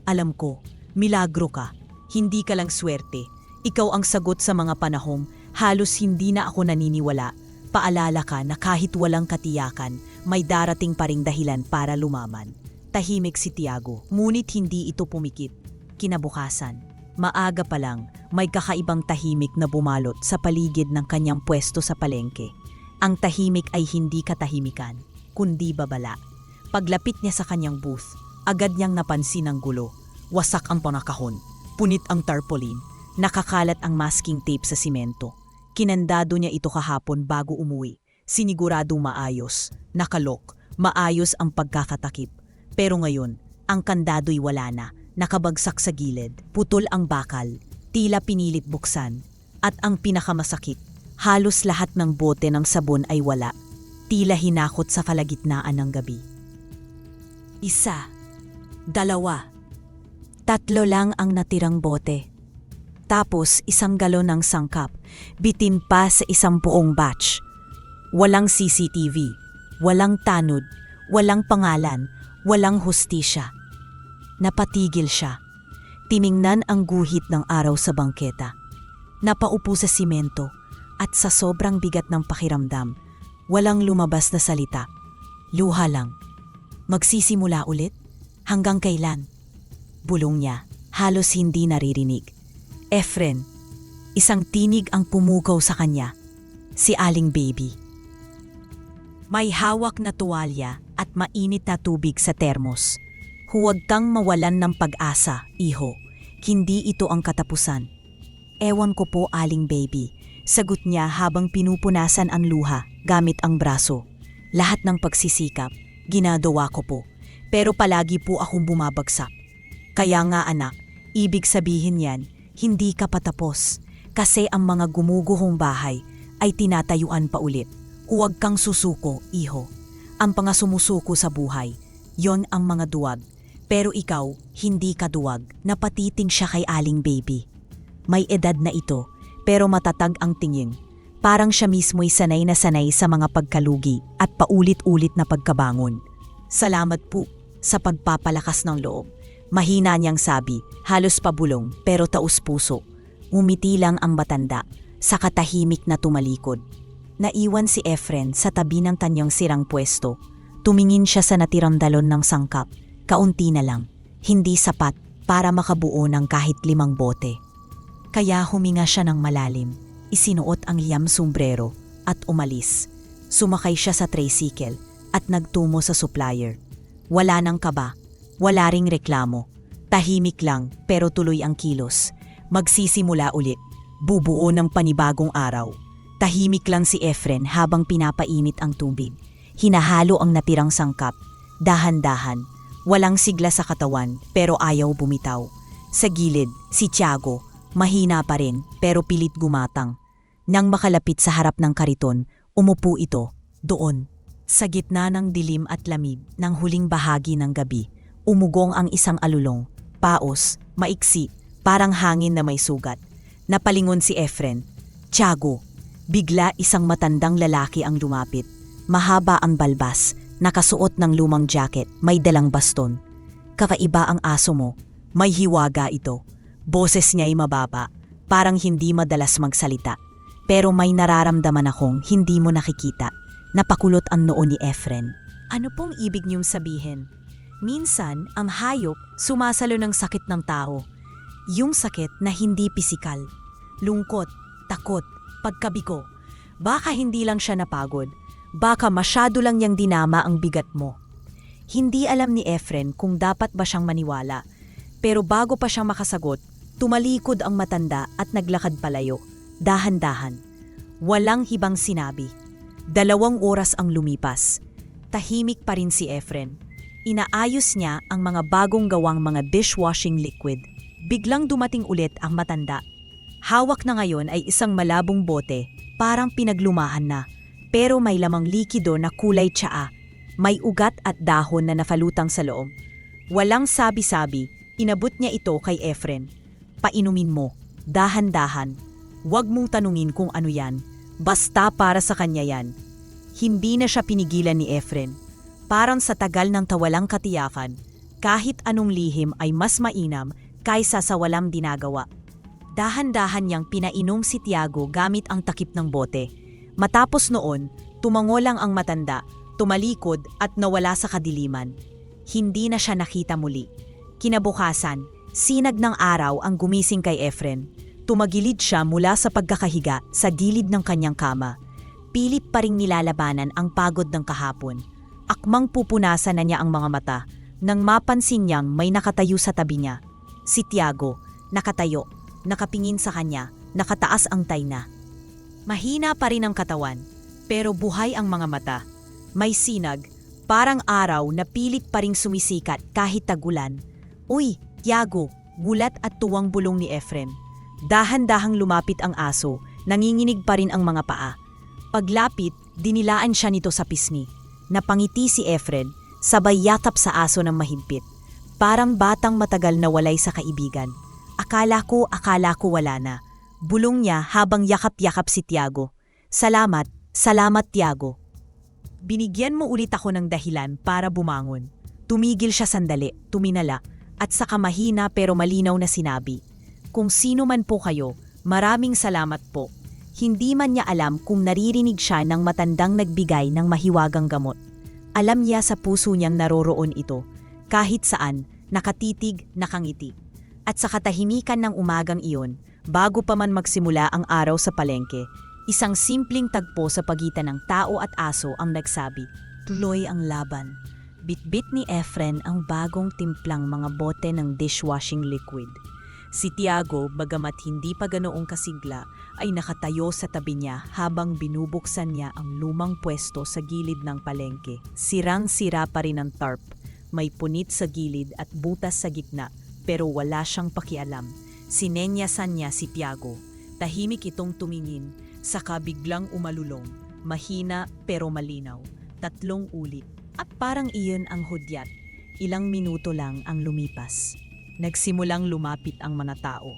Alam ko, milagro ka, Hindi ka lang swerte. Ikaw ang sagot sa mga panahong halos hindi na ako naniniwala. Paalala ka na kahit walang katiyakan, may darating pa ring dahilan para lumaman. Tahimik si Tiago, ngunit hindi ito pumikit. Kinabukasan, maaga pa lang, may kakaibang tahimik na bumalot sa paligid ng kanyang pwesto sa palengke. Ang tahimik ay hindi katahimikan, kundi babala. Paglapit niya sa kanyang booth, agad niyang napansin ang gulo. Wasak ang panakahon, punit ang tarpaulin, nakakalat ang masking tape sa simento. Kinandado niya ito kahapon bago umuwi. Siniguradong maayos, nakalok, maayos ang pagkakatakip. Pero ngayon, ang kandado'y wala na, nakabagsak sa gilid, putol ang bakal, tila pinilit buksan. At ang pinakamasakit, halos lahat ng bote ng sabon ay wala, tila hinakot sa kalagitnaan ng gabi. 1, 2, 3 lang ang natirang bote. Tapos 1 galon ng sangkap, bitin pa sa isang buong batch. Walang CCTV, walang tanod, walang pangalan, walang hustisya. Napatigil siya. Tiningnan ang guhit ng araw sa bangketa. Napaupo sa simento at sa sobrang bigat ng pakiramdam, walang lumabas na salita. Luha lang. Magsisimula ulit? Hanggang kailan? Bulong niya, halos hindi naririnig. Efren, isang tinig ang pumukaw sa kanya. Si Aling Baby. May hawak na tuwalya at mainit na tubig sa termos. Huwag kang mawalan ng pag-asa, iho. Hindi ito ang katapusan. Ewan ko po, Aling Baby. Sagot niya habang pinupunasan ang luha gamit ang braso. Lahat ng pagsisikap, ginagawa ko po. Pero palagi po akong bumabagsak. Kaya nga anak, ibig sabihin yan, hindi ka patapos. Kasi ang mga gumuguhong bahay ay tinatayuan pa ulit. Huwag kang susuko, iho. Ang mga sumusuko sa buhay, yon ang mga duwag. Pero ikaw, hindi ka duwag, napatiting siya kay Aling Baby. May edad na ito, pero matatag ang tingin. Parang siya mismo'y sanay na sanay sa mga pagkalugi at paulit-ulit na pagkabangon. Salamat po sa pagpapalakas ng loob. Mahina niyang sabi, halos pabulong pero taus puso. Umiti lang ang matanda, sa katahimik na tumalikod. Naiwan si Efren sa tabi ng kanyang sirang pwesto. Tumingin siya sa natirang dalon ng sangkap. Kaunti na lang, hindi sapat para makabuo ng kahit 5 bote. Kaya huminga siya ng malalim, isinuot ang liyam sombrero at umalis. Sumakay siya sa tricycle at nagtungo sa supplier. Wala nang kaba, wala ring reklamo. Tahimik lang pero tuloy ang kilos. Magsisimula ulit, bubuo ng panibagong araw. Tahimik lang si Efren habang pinapainit ang tubig. Hinahalo ang natirang sangkap, dahan-dahan. Walang sigla sa katawan pero ayaw bumitaw. Sa gilid, si Tiago, mahina pa rin pero pilit gumatang. Nang makalapit sa harap ng kariton, umupo ito, doon. Sa gitna ng dilim at lamig ng huling bahagi ng gabi, umugong ang isang alulong, paos, maiksi, parang hangin na may sugat. Napalingon si Efren. Tiago. Bigla isang matandang lalaki ang lumapit. Mahaba ang balbas, nakasuot ng lumang jacket, may dalang baston. Kakaiba ang aso mo, may hiwaga ito. Boses niya'y mababa, parang hindi madalas magsalita. Pero may nararamdaman akong hindi mo nakikita. Napakulot ang noo ni Efren. Ano pong ibig niyong sabihin? Minsan, ang hayop sumasalo ng sakit ng tao. Yung sakit na hindi pisikal. Lungkot, takot, pagkabigo. Baka hindi lang siya napagod. Baka masyado lang niyang dinama ang bigat mo. Hindi alam ni Efren kung dapat ba siyang maniwala. Pero bago pa siyang makasagot, tumalikod ang matanda at naglakad palayo. Dahan-dahan. Walang hibang sinabi. 2 oras ang lumipas. Tahimik pa rin si Efren. Inaayos niya ang mga bagong gawang mga dishwashing liquid. Biglang dumating ulit ang matanda. Hawak na ngayon ay isang malabong bote, parang pinaglumahan na. Pero may lamang likido na kulay tsaa. May ugat at dahon na nafalutang sa loob. Walang sabi-sabi, inabot niya ito kay Efren. Painumin mo, dahan-dahan. Huwag mong tanungin kung ano yan. Basta para sa kanya yan. Hindi na siya pinigilan ni Efren. Parang sa tagal ng tawalang katiyakan, kahit anong lihim ay mas mainam kaysa sa walang dinagawa. Dahan-dahan niyang pinainom si Tiago gamit ang takip ng bote. Matapos noon, tumango lang ang matanda, tumalikod at nawala sa kadiliman. Hindi na siya nakita muli. Kinabukasan, sinag ng araw ang gumising kay Efren. Tumagilid siya mula sa pagkakahiga sa gilid ng kanyang kama. Pilit pa ring nilalabanan ang pagod ng kahapon. Akmang pupunasan na niya ang mga mata nang mapansin niyang may nakatayo sa tabi niya. Si Tiago, nakatayo, nakapingin sa kanya, nakataas ang taina. Mahina pa rin ang katawan, pero buhay ang mga mata. May sinag, parang araw na pilit pa ring sumisikat kahit tagulan. "Uy, Tiago!" gulat at tuwang bulong ni Efren. Dahan-dahang lumapit ang aso, nanginginig pa rin ang mga paa. Paglapit, dinilaan siya nito sa pisngi. Napangiti si Efren, sabay yakap sa aso ng mahimpit. Parang batang matagal na walay sa kaibigan. Akala ko wala na. Bulong niya habang yakap-yakap si Tiago. Salamat Tiago." Binigyan mo ulit ako ng dahilan para bumangon. Tumigil siya sandali, tuminala, at saka mahina pero malinaw na sinabi, "Kung sino man po kayo, maraming salamat po." Hindi man niya alam kung naririnig siya ng matandang nagbigay ng mahiwagang gamot. Alam niya sa puso niyang naroroon ito, kahit saan, nakatitig, nakangiti. At sa katahimikan ng umagang iyon, bago pa man magsimula ang araw sa palengke, isang simpleng tagpo sa pagitan ng tao at aso ang nagsabi, "Tuloy ang laban." Bitbit ni Efren ang bagong timplang mga bote ng dishwashing liquid. Si Tiago, bagamat hindi pa ganoong kasigla, ay nakatayo sa tabi niya habang binubuksan niya ang lumang pwesto sa gilid ng palengke. Sirang-sira pa rin ang tarp, may punit sa gilid at butas sa gitna, pero wala siyang pakialam. Sinenyasan niya si Tiago. Tahimik itong tumingin, saka biglang umalulong, mahina pero malinaw. 3 ulit. At parang iyon ang hudyat. Ilang minuto lang ang lumipas. Nagsimulang lumapit ang mga tao.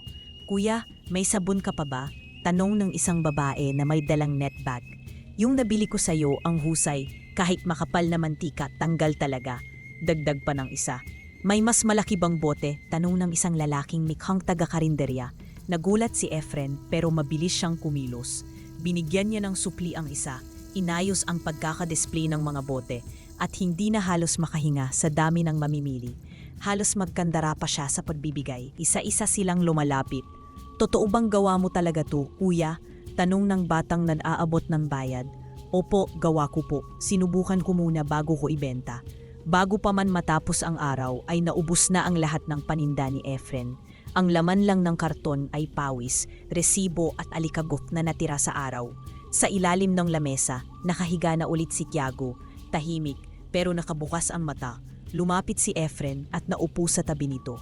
"Kuya, may sabon ka pa ba?" tanong ng isang babae na may dalang net bag. "Yung nabili ko sa'yo ang husay, kahit makapal na mantika, tanggal talaga." Dagdag pa ng isa. "May mas malaki bang bote?" tanong ng isang lalaking mikhang taga-karinderya. Nagulat si Efren pero mabilis siyang kumilos. Binigyan niya ng supli ang isa, inayos ang pagkakadisplay ng mga bote, at hindi na halos makahinga sa dami ng mamimili. Halos magkandara pa siya sa pagbibigay. Isa-isa silang lumalapit. "Totoo bang gawa mo talaga to, kuya?" tanong ng batang nag-aabot ng bayad. "Opo, gawa ko po. Sinubukan ko muna bago ko ibenta." Bago pa man matapos ang araw ay naubos na ang lahat ng paninda ni Efren. Ang laman lang ng karton ay pawis, resibo at alikabok na natira sa araw. Sa ilalim ng lamesa, nakahiga na ulit si Tiago, tahimik pero nakabukas ang mata. Lumapit si Efren at naupo sa tabi nito.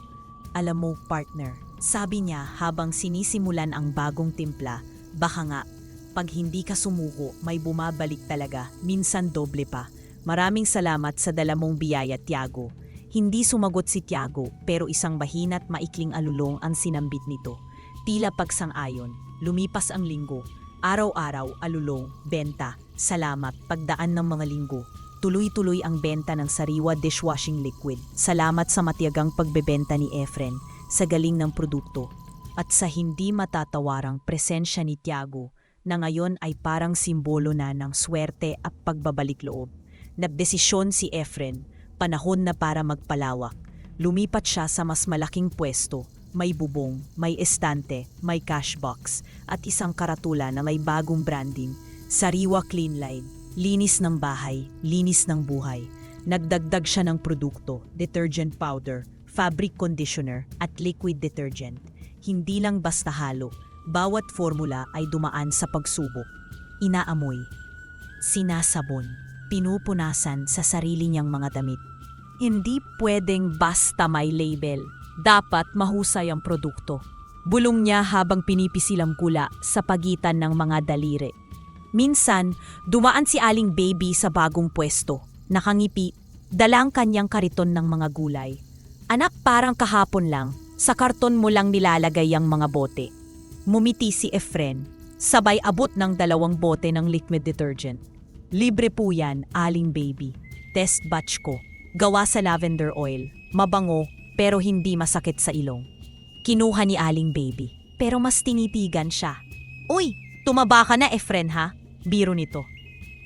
"Alam mo, partner," sabi niya habang sinisimulan ang bagong timpla, "baka nga, pag hindi ka sumuko, may bumabalik talaga, minsan doble pa. Maraming salamat sa dala mong biyaya, Tiago." Hindi sumagot si Tiago pero isang mahina't maikling alulong ang sinambit nito. Tila pagsang-ayon, lumipas ang linggo. Araw-araw, alulong, benta, salamat, pagdaan ng mga linggo. Tuloy-tuloy ang benta ng sariwa dishwashing liquid. Salamat sa matiyagang pagbebenta ni Efren, sa galing ng produkto, at sa hindi matatawarang presensya ni Tiago na ngayon ay parang simbolo na ng swerte at pagbabalik loob. Nagdesisyon si Efren, panahon na para magpalawak. Lumipat siya sa mas malaking pwesto, may bubong, may estante, may cash box, at isang karatula na may bagong branding, Sariwa Clean Line. Linis ng bahay, linis ng buhay. Nagdagdag siya ng produkto, detergent powder, fabric conditioner at liquid detergent. Hindi lang basta halo, bawat formula ay dumaan sa pagsubok. Inaamoy, sinasabon, pinupunasan sa sarili niyang mga damit. Hindi pwedeng basta may label. Dapat mahusay ang produkto. Bulong niya habang pinipisilang kula sa pagitan ng mga daliri. Minsan, dumaan si Aling Baby sa bagong pwesto. Nakangipi, dala ang kanyang kariton ng mga gulay. "Anak, parang kahapon lang. Sa karton mo lang nilalagay ang mga bote." Mumiti si Efren. Sabay abot ng 2 bote ng liquid detergent. "Libre po yan, Aling Baby. Test batch ko. Gawa sa lavender oil. Mabango pero hindi masakit sa ilong." Kinuha ni Aling Baby. Pero mas tinitigan siya. Uy, tumaba ka na Efren ha? Biro nito.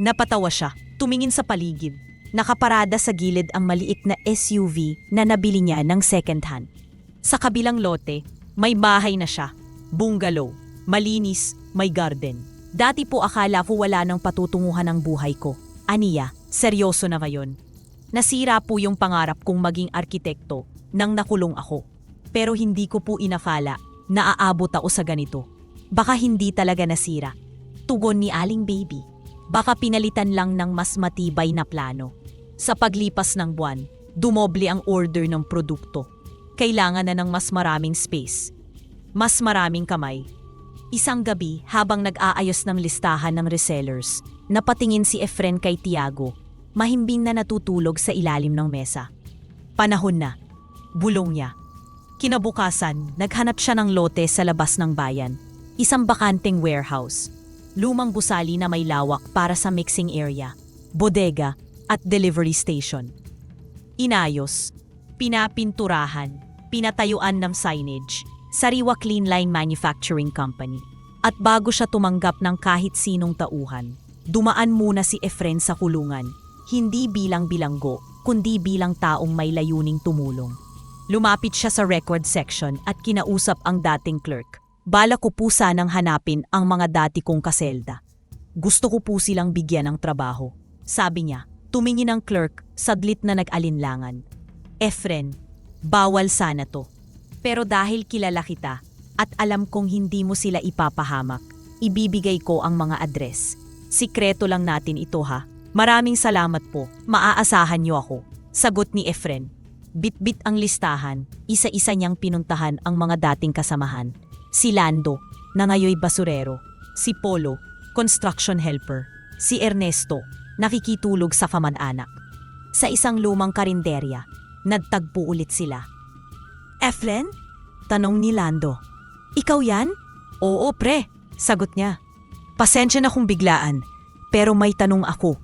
Napatawa siya, tumingin sa paligid. Nakaparada sa gilid ang maliit na SUV na nabili niya ng second hand. Sa kabilang lote, may bahay na siya. Bungalow, malinis, may garden. Dati po akala ko wala nang patutunguhan ng buhay ko. Aniya, seryoso na ngayon. Nasira po yung pangarap kong maging arkitekto nang nakulong ako. Pero hindi ko po inakala na aabot ako sa ganito. Baka hindi talaga nasira. Tugon ni Aling Baby. Baka pinalitan lang ng mas matibay na plano. Sa paglipas ng buwan, dumoble ang order ng produkto. Kailangan na ng mas maraming space. Mas maraming kamay. Isang gabi, habang nag-aayos ng listahan ng resellers, napatingin si Efren kay Tiago, mahimbing na natutulog sa ilalim ng mesa. Panahon na. Bulong niya. Kinabukasan, naghanap siya ng lote sa labas ng bayan. Isang bakanteng warehouse. Lumang gusali na may lawak para sa mixing area, bodega at delivery station. Inayos, pinapinturahan, pinatayuan ng signage, Sariwa Clean Line Manufacturing Company. At bago siya tumanggap ng kahit sinong tauhan, dumaan muna si Efren sa kulungan, hindi bilang bilanggo, kundi bilang taong may layuning tumulong. Lumapit siya sa record section at kinausap ang dating clerk. Bala ko po sanang hanapin ang mga dati kong kaselda. Gusto ko po silang bigyan ng trabaho. Sabi niya, tumingin ang clerk, saglit na nag-alinlangan. Efren, bawal sana to. Pero dahil kilala kita at alam kong hindi mo sila ipapahamak, ibibigay ko ang mga address. Sikreto lang natin ito ha. Maraming salamat po, maaasahan niyo ako. Sagot ni Efren. Bit-bit ang listahan, isa-isa niyang pinuntahan ang mga dating kasamahan. Si Lando, na ngayoy basurero. Si Polo, construction helper. Si Ernesto, nakikitulog sa kamag-anak. Sa isang lumang karinderya, nagtagpo ulit sila. Efren? Tanong ni Lando. Ikaw yan? Oo pre, sagot niya. Pasensya na kung biglaan, pero may tanong ako.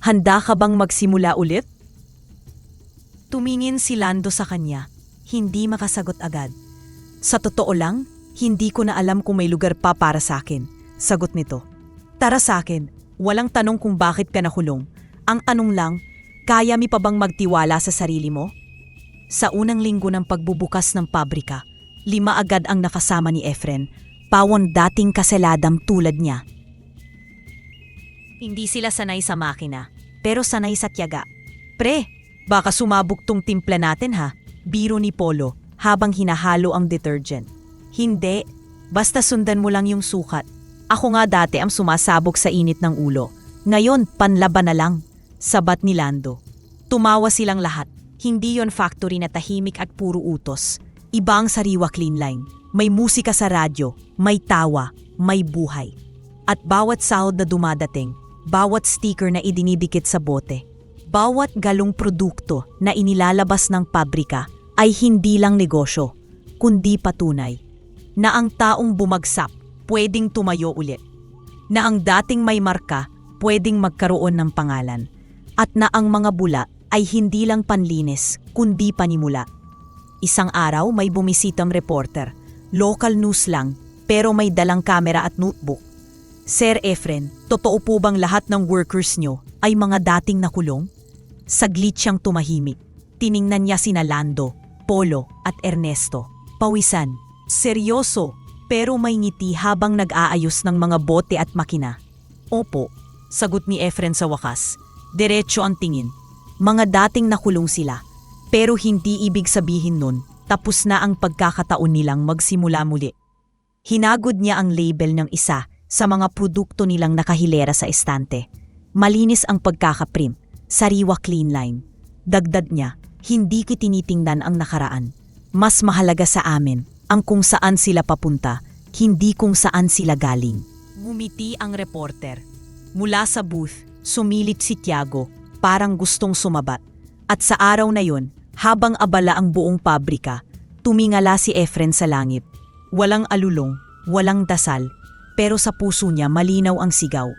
Handa ka bang magsimula ulit? Tumingin si Lando sa kanya, hindi makasagot agad. Sa totoo lang, hindi ko na alam kung may lugar pa para sa akin, sagot nito. Tara sa akin, walang tanong kung bakit ka nakulong. Ang tanong lang, kaya mi pa bang magtiwala sa sarili mo? Sa unang linggo ng pagbubukas ng pabrika, 5 agad ang nakasama ni Efren, pawon dating kaseladam tulad niya. Hindi sila sanay sa makina, pero sanay sa tiyaga. Pre, baka sumabog tong timpla natin ha, biro ni Polo habang hinahalo ang detergent. Hindi, basta sundan mo lang yung sukat. Ako nga dati ang sumasabog sa init ng ulo. Ngayon, panlaban na lang. Sabat ni Lando. Tumawa silang lahat. Hindi yon factory na tahimik at puro utos. Iba ang Sariwa Clean Line. May musika sa radyo, may tawa, may buhay. At bawat sahod na dumadating, bawat sticker na idinidikit sa bote, bawat galong produkto na inilalabas ng pabrika ay hindi lang negosyo, kundi patunay na ang taong bumagsak pwedeng tumayo ulit, na ang dating may marka pwedeng magkaroon ng pangalan, at na ang mga bula ay hindi lang panlinis kundi panimula. Isang araw may bumisitang reporter, local news lang pero may dalang kamera at notebook. Sir Efren, totoo po bang lahat ng workers nyo ay mga dating nakulong? Saglit siyang tumahimik. Tiningnan niya sina Lando, Polo at Ernesto. Pawisan. Seryoso, pero may ngiti habang nag-aayos ng mga bote at makina. Opo, sagot ni Efren sa wakas. Diretso ang tingin. Mga dating nakulong sila, pero hindi ibig sabihin nun, tapos na ang pagkakataon nilang magsimula muli. Hinagod niya ang label ng isa sa mga produkto nilang nakahilera sa estante. Malinis ang pagkakaprint, Sariwa Clean Line. Dagdag niya, hindi ko tinitingnan ang nakaraan. Mas mahalaga sa amin ang kung saan sila papunta, hindi kung saan sila galing. Ngumiti ang reporter. Mula sa booth, sumilit si Tiago, parang gustong sumabat. At sa araw na yon, habang abala ang buong pabrika, tumingala si Efren sa langit. Walang alulong, walang dasal, pero sa puso niya malinaw ang sigaw.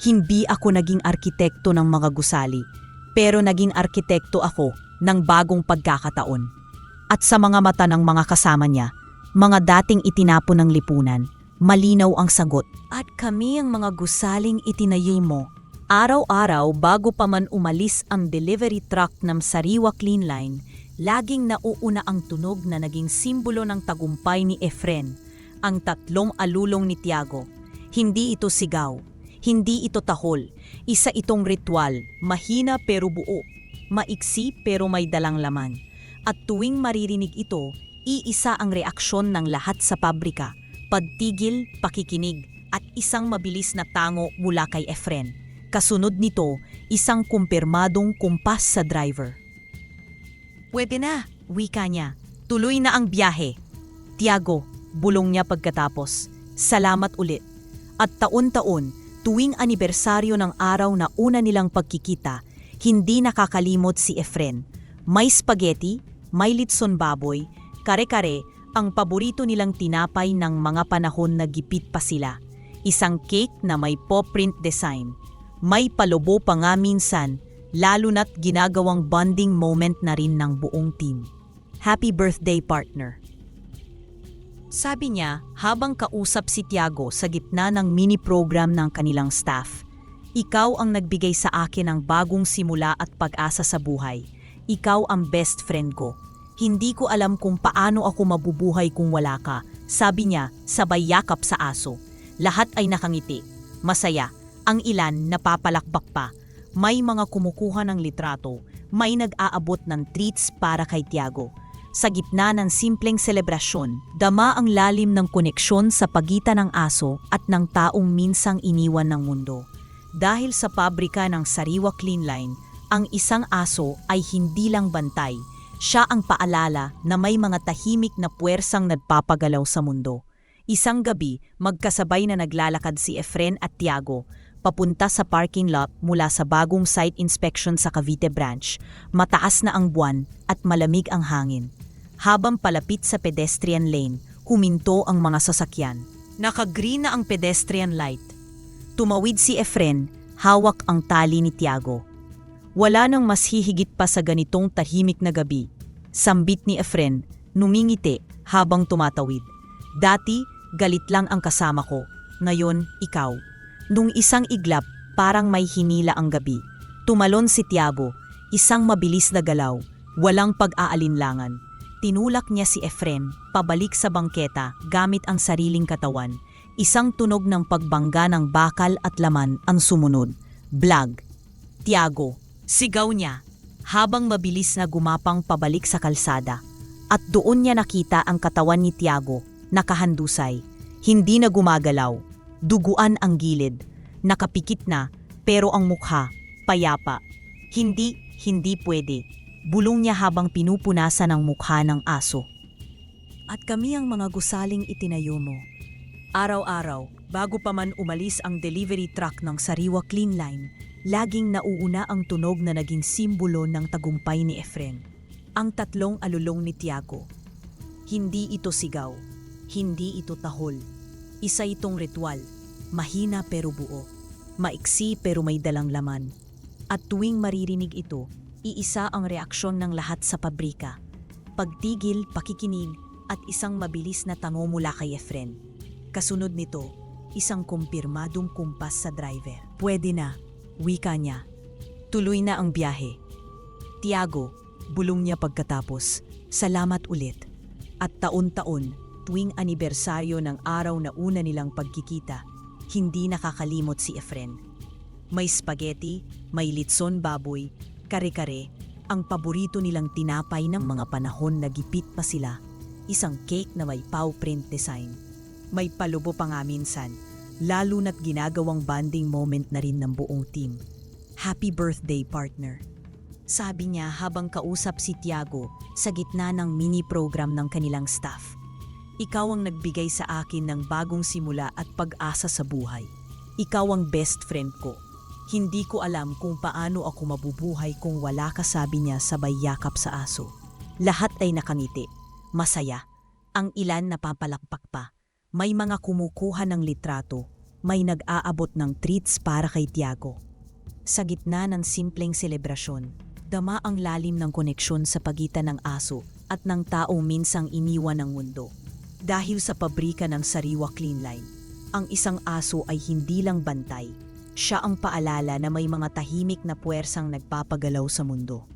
Hindi ako naging arkitekto ng mga gusali, pero naging arkitekto ako ng bagong pagkakataon. At sa mga mata ng mga kasama niya, mga dating itinapon ng lipunan. Malinaw ang sagot. At kami ang mga gusaling itinayo mo. Araw-araw bago pa man umalis ang delivery truck ng Sariwa Clean Line, laging nauuna ang tunog na naging simbolo ng tagumpay ni Efren, ang tatlong alulong ni Tiago. Hindi ito sigaw, hindi ito tahol, isa itong ritual, mahina pero buo, maiksi pero may dalang laman. At tuwing maririnig ito, iisa ang reaksyon ng lahat sa pabrika, pagtigil, pakikinig, at isang mabilis na tango mula kay Efren. Kasunod nito, isang kumpirmadong kumpas sa driver. Pwede na, wika niya. Tuloy na ang biyahe. Tiago, bulong niya pagkatapos. Salamat ulit. At taon-taon, tuwing anibersaryo ng araw na una nilang pagkikita, hindi nakakalimot si Efren. May spaghetti, may litson baboy, kare-kare, ang paborito nilang tinapay ng mga panahon na gipit pa sila. Isang cake na may paw print design. May palubo pa nga minsan, lalo na't ginagawang bonding moment na rin ng buong team. Happy birthday, partner. Sabi niya habang kausap si Tiago sa gitna ng mini-program ng kanilang staff. Ikaw ang nagbigay sa akin ng bagong simula at pag-asa sa buhay. Ikaw ang best friend ko. Hindi ko alam kung paano ako mabubuhay kung wala ka, sabi niya sabay yakap sa aso. Lahat ay nakangiti. Masaya. Ang ilan napapalakpak pa. May mga kumukuha ng litrato, may nag-aabot ng treats para kay Tiago. Sa gitna ng simpleng selebrasyon, dama ang lalim ng koneksyon sa pagitan ng aso at ng taong minsang iniwan ng mundo. Dahil sa pabrika ng Sariwa Clean Line, ang isang aso ay hindi lang bantay. Siya ang paalala na may mga tahimik na puwersang nagpapagalaw sa mundo. Isang gabi, magkasabay na naglalakad si Efren at Tiago, papunta sa parking lot mula sa bagong site inspection sa Cavite branch. Mataas na ang buwan at malamig ang hangin. Habang palapit sa pedestrian lane, huminto ang mga sasakyan. Naka-green na ang pedestrian light. Tumawid si Efren, hawak ang tali ni Tiago. Wala nang mas hihigit pa sa ganitong tahimik na gabi. Sambit ni Efren, numingiti habang tumatawid. Dati, galit lang ang kasama ko. Ngayon, ikaw. Nung isang iglap, parang may hinila ang gabi. Tumalon si Tiago, isang mabilis na galaw, walang pag-aalinlangan. Tinulak niya si Efren, pabalik sa bangketa gamit ang sariling katawan. Isang tunog ng pagbangga ng bakal at laman ang sumunod. Blag. Tiago. Sigaw niya, habang mabilis na gumapang pabalik sa kalsada. At doon niya nakita ang katawan ni Tiago, nakahandusay. Hindi na gumagalaw. Duguan ang gilid, nakapikit na, pero ang mukha, payapa. Hindi pwede. Bulong niya habang pinupunasan ang mukha ng aso. At kami ang mga gusaling itinayo mo. Araw-araw, bago pa man umalis ang delivery truck ng Sariwa Clean Line, laging nauuna ang tunog na naging simbolo ng tagumpay ni Efren. Ang tatlong alulong ni Tiago. Hindi ito sigaw, hindi ito tahol. Isa itong ritual, mahina pero buo, maiksi pero may dalang laman. At tuwing maririnig ito, iisa ang reaksyon ng lahat sa pabrika. Pagtigil, pakikinig, at isang mabilis na tango mula kay Efren. Kasunod nito, isang kumpirmadong kumpas sa driver. Pwede na, wika niya. Tuloy na ang biyahe. Tiago, bulong niya pagkatapos, salamat ulit. At taon-taon, tuwing anibersaryo ng araw na una nilang pagkikita, hindi nakakalimot si Efren. May spaghetti, may litson baboy, kare-kare, ang paborito nilang tinapay ng mga panahon na gipit pa sila. Isang cake na may paw print design. May palubo pa nga minsan, lalo na't ginagawang bonding moment na rin ng buong team. Happy birthday, partner. Sabi niya habang kausap si Tiago sa gitna ng mini-program ng kanilang staff. Ikaw ang nagbigay sa akin ng bagong simula at pag-asa sa buhay. Ikaw ang best friend ko. Hindi ko alam kung paano ako mabubuhay kung wala ka, sabi niya sabay yakap sa aso. Lahat ay nakangiti. Masaya. Ang ilan napapalakpak pa. May mga kumukuha ng litrato. May nag-aabot ng treats para kay Tiago. Sa gitna ng simpleng selebrasyon, dama ang lalim ng koneksyon sa pagitan ng aso at ng taong minsang iniwan ng mundo. Dahil sa pabrika ng Sariwa Clean Line, ang isang aso ay hindi lang bantay. Siya ang paalala na may mga tahimik na puwersang nagpapagalaw sa mundo.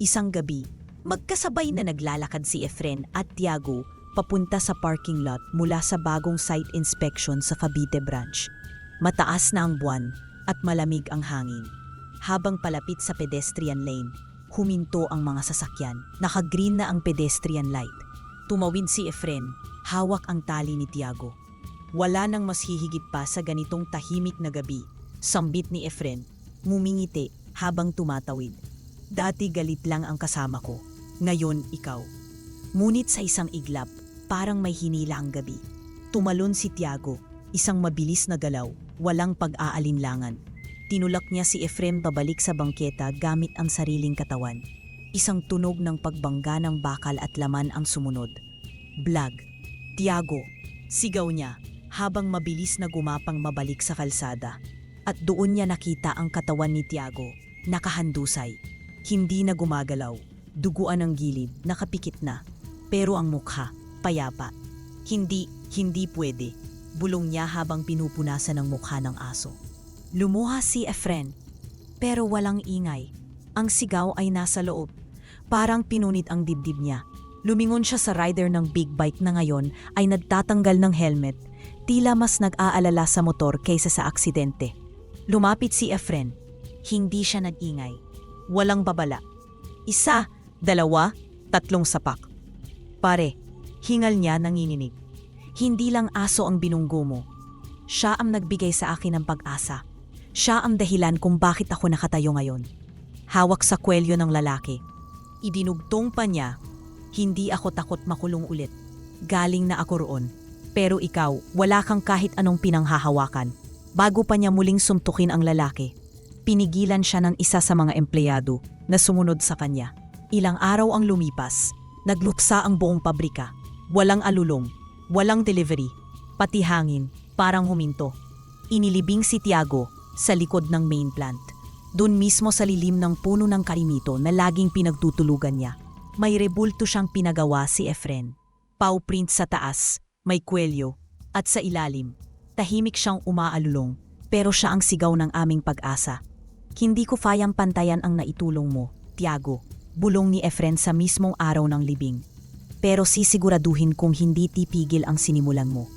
Isang gabi, magkasabay na naglalakad si Efren at Tiago papunta sa parking lot mula sa bagong site inspection sa Cavite branch. Mataas na ang buwan at malamig ang hangin. Habang palapit sa pedestrian lane, huminto ang mga sasakyan. Naka-green na ang pedestrian light. Tumawid si Efren, hawak ang tali ni Tiago. Wala nang mas hihigit pa sa ganitong tahimik na gabi. Sambit ni Efren, ngumingiti habang tumatawid. Dati galit lang ang kasama ko, ngayon ikaw. Ngunit sa isang iglap, parang may hinila ang gabi. Tumalon si Tiago, isang mabilis na galaw, walang pag-aalinlangan. Tinulak niya si Efren pabalik sa bangketa gamit ang sariling katawan. Isang tunog ng pagbangga ng bakal at laman ang sumunod. Blag. Tiago. Sigaw niya habang mabilis na gumapang mabalik sa kalsada. At doon niya nakita ang katawan ni Tiago, nakahandusay. Hindi na gumagalaw, duguan ang gilid, nakapikit na. Pero ang mukha, payapa. Hindi pwede. Bulong niya habang pinupunasan ang mukha ng aso. Lumuha si Efren, pero walang ingay. Ang sigaw ay nasa loob. Parang pinunit ang dibdib niya. Lumingon siya sa rider ng big bike na ngayon ay nagtatanggal ng helmet. Tila mas nag-aalala sa motor kaysa sa aksidente. Lumapit si Efren. Hindi siya nag-ingay. Walang babala. 1, 2, 3 sapak. Pare, hingal niya nanginginig. Hindi lang aso ang binunggo mo. Siya ang nagbigay sa akin ng pag-asa. Siya ang dahilan kung bakit ako nakatayo ngayon. Hawak sa kwelyo ng lalaki. Idinugtong pa niya, hindi ako takot makulong ulit. Galing na ako roon. Pero ikaw, wala kang kahit anong pinanghahawakan. Bago pa niya muling suntukin ang lalaki, pinigilan siya ng isa sa mga empleyado na sumunod sa kanya. Ilang araw ang lumipas, nagluksa ang buong pabrika. Walang alulong, walang delivery, pati hangin, parang huminto. Inilibing si Tiago sa likod ng main plant. Doon mismo sa lilim ng puno ng karimito na laging pinagtutulugan niya. May rebulto siyang pinagawa si Efren. Paw print sa taas, may kwelyo, at sa ilalim, tahimik siyang umaalulong, pero siya ang sigaw ng aming pag-asa. Hindi ko kayang pantayan ang naitulong mo, Tiago, bulong ni Efren sa mismong araw ng libing. Pero sisiguraduhin kong hindi tipigil ang sinimulan mo.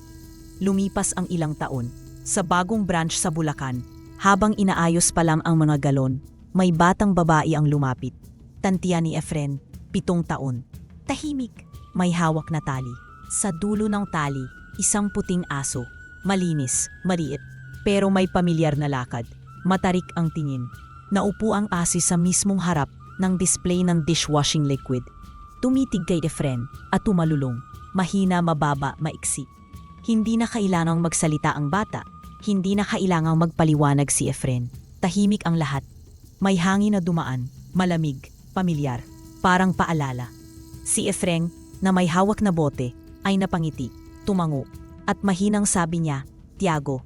Lumipas ang ilang taon, sa bagong branch sa Bulacan, habang inaayos pa lang ang mga galon, may batang babae ang lumapit. Tantiya ni Efren, 7 taon. Tahimik, may hawak na tali. Sa dulo ng tali, isang puting aso. Malinis, maliit, pero may pamilyar na lakad. Matarik ang tingin. Naupo ang aso sa mismong harap ng display ng dishwashing liquid. Tumitig kay Efren at tumalulong. Mahina, mababa, maiksi. Hindi na kailangang magsalita ang bata. Hindi na kailangang magpaliwanag si Efren. Tahimik ang lahat. May hangin na dumaan, malamig, pamilyar, parang paalala. Si Efren, na may hawak na bote, ay napangiti, tumango. At mahinang sabi niya, Tiago,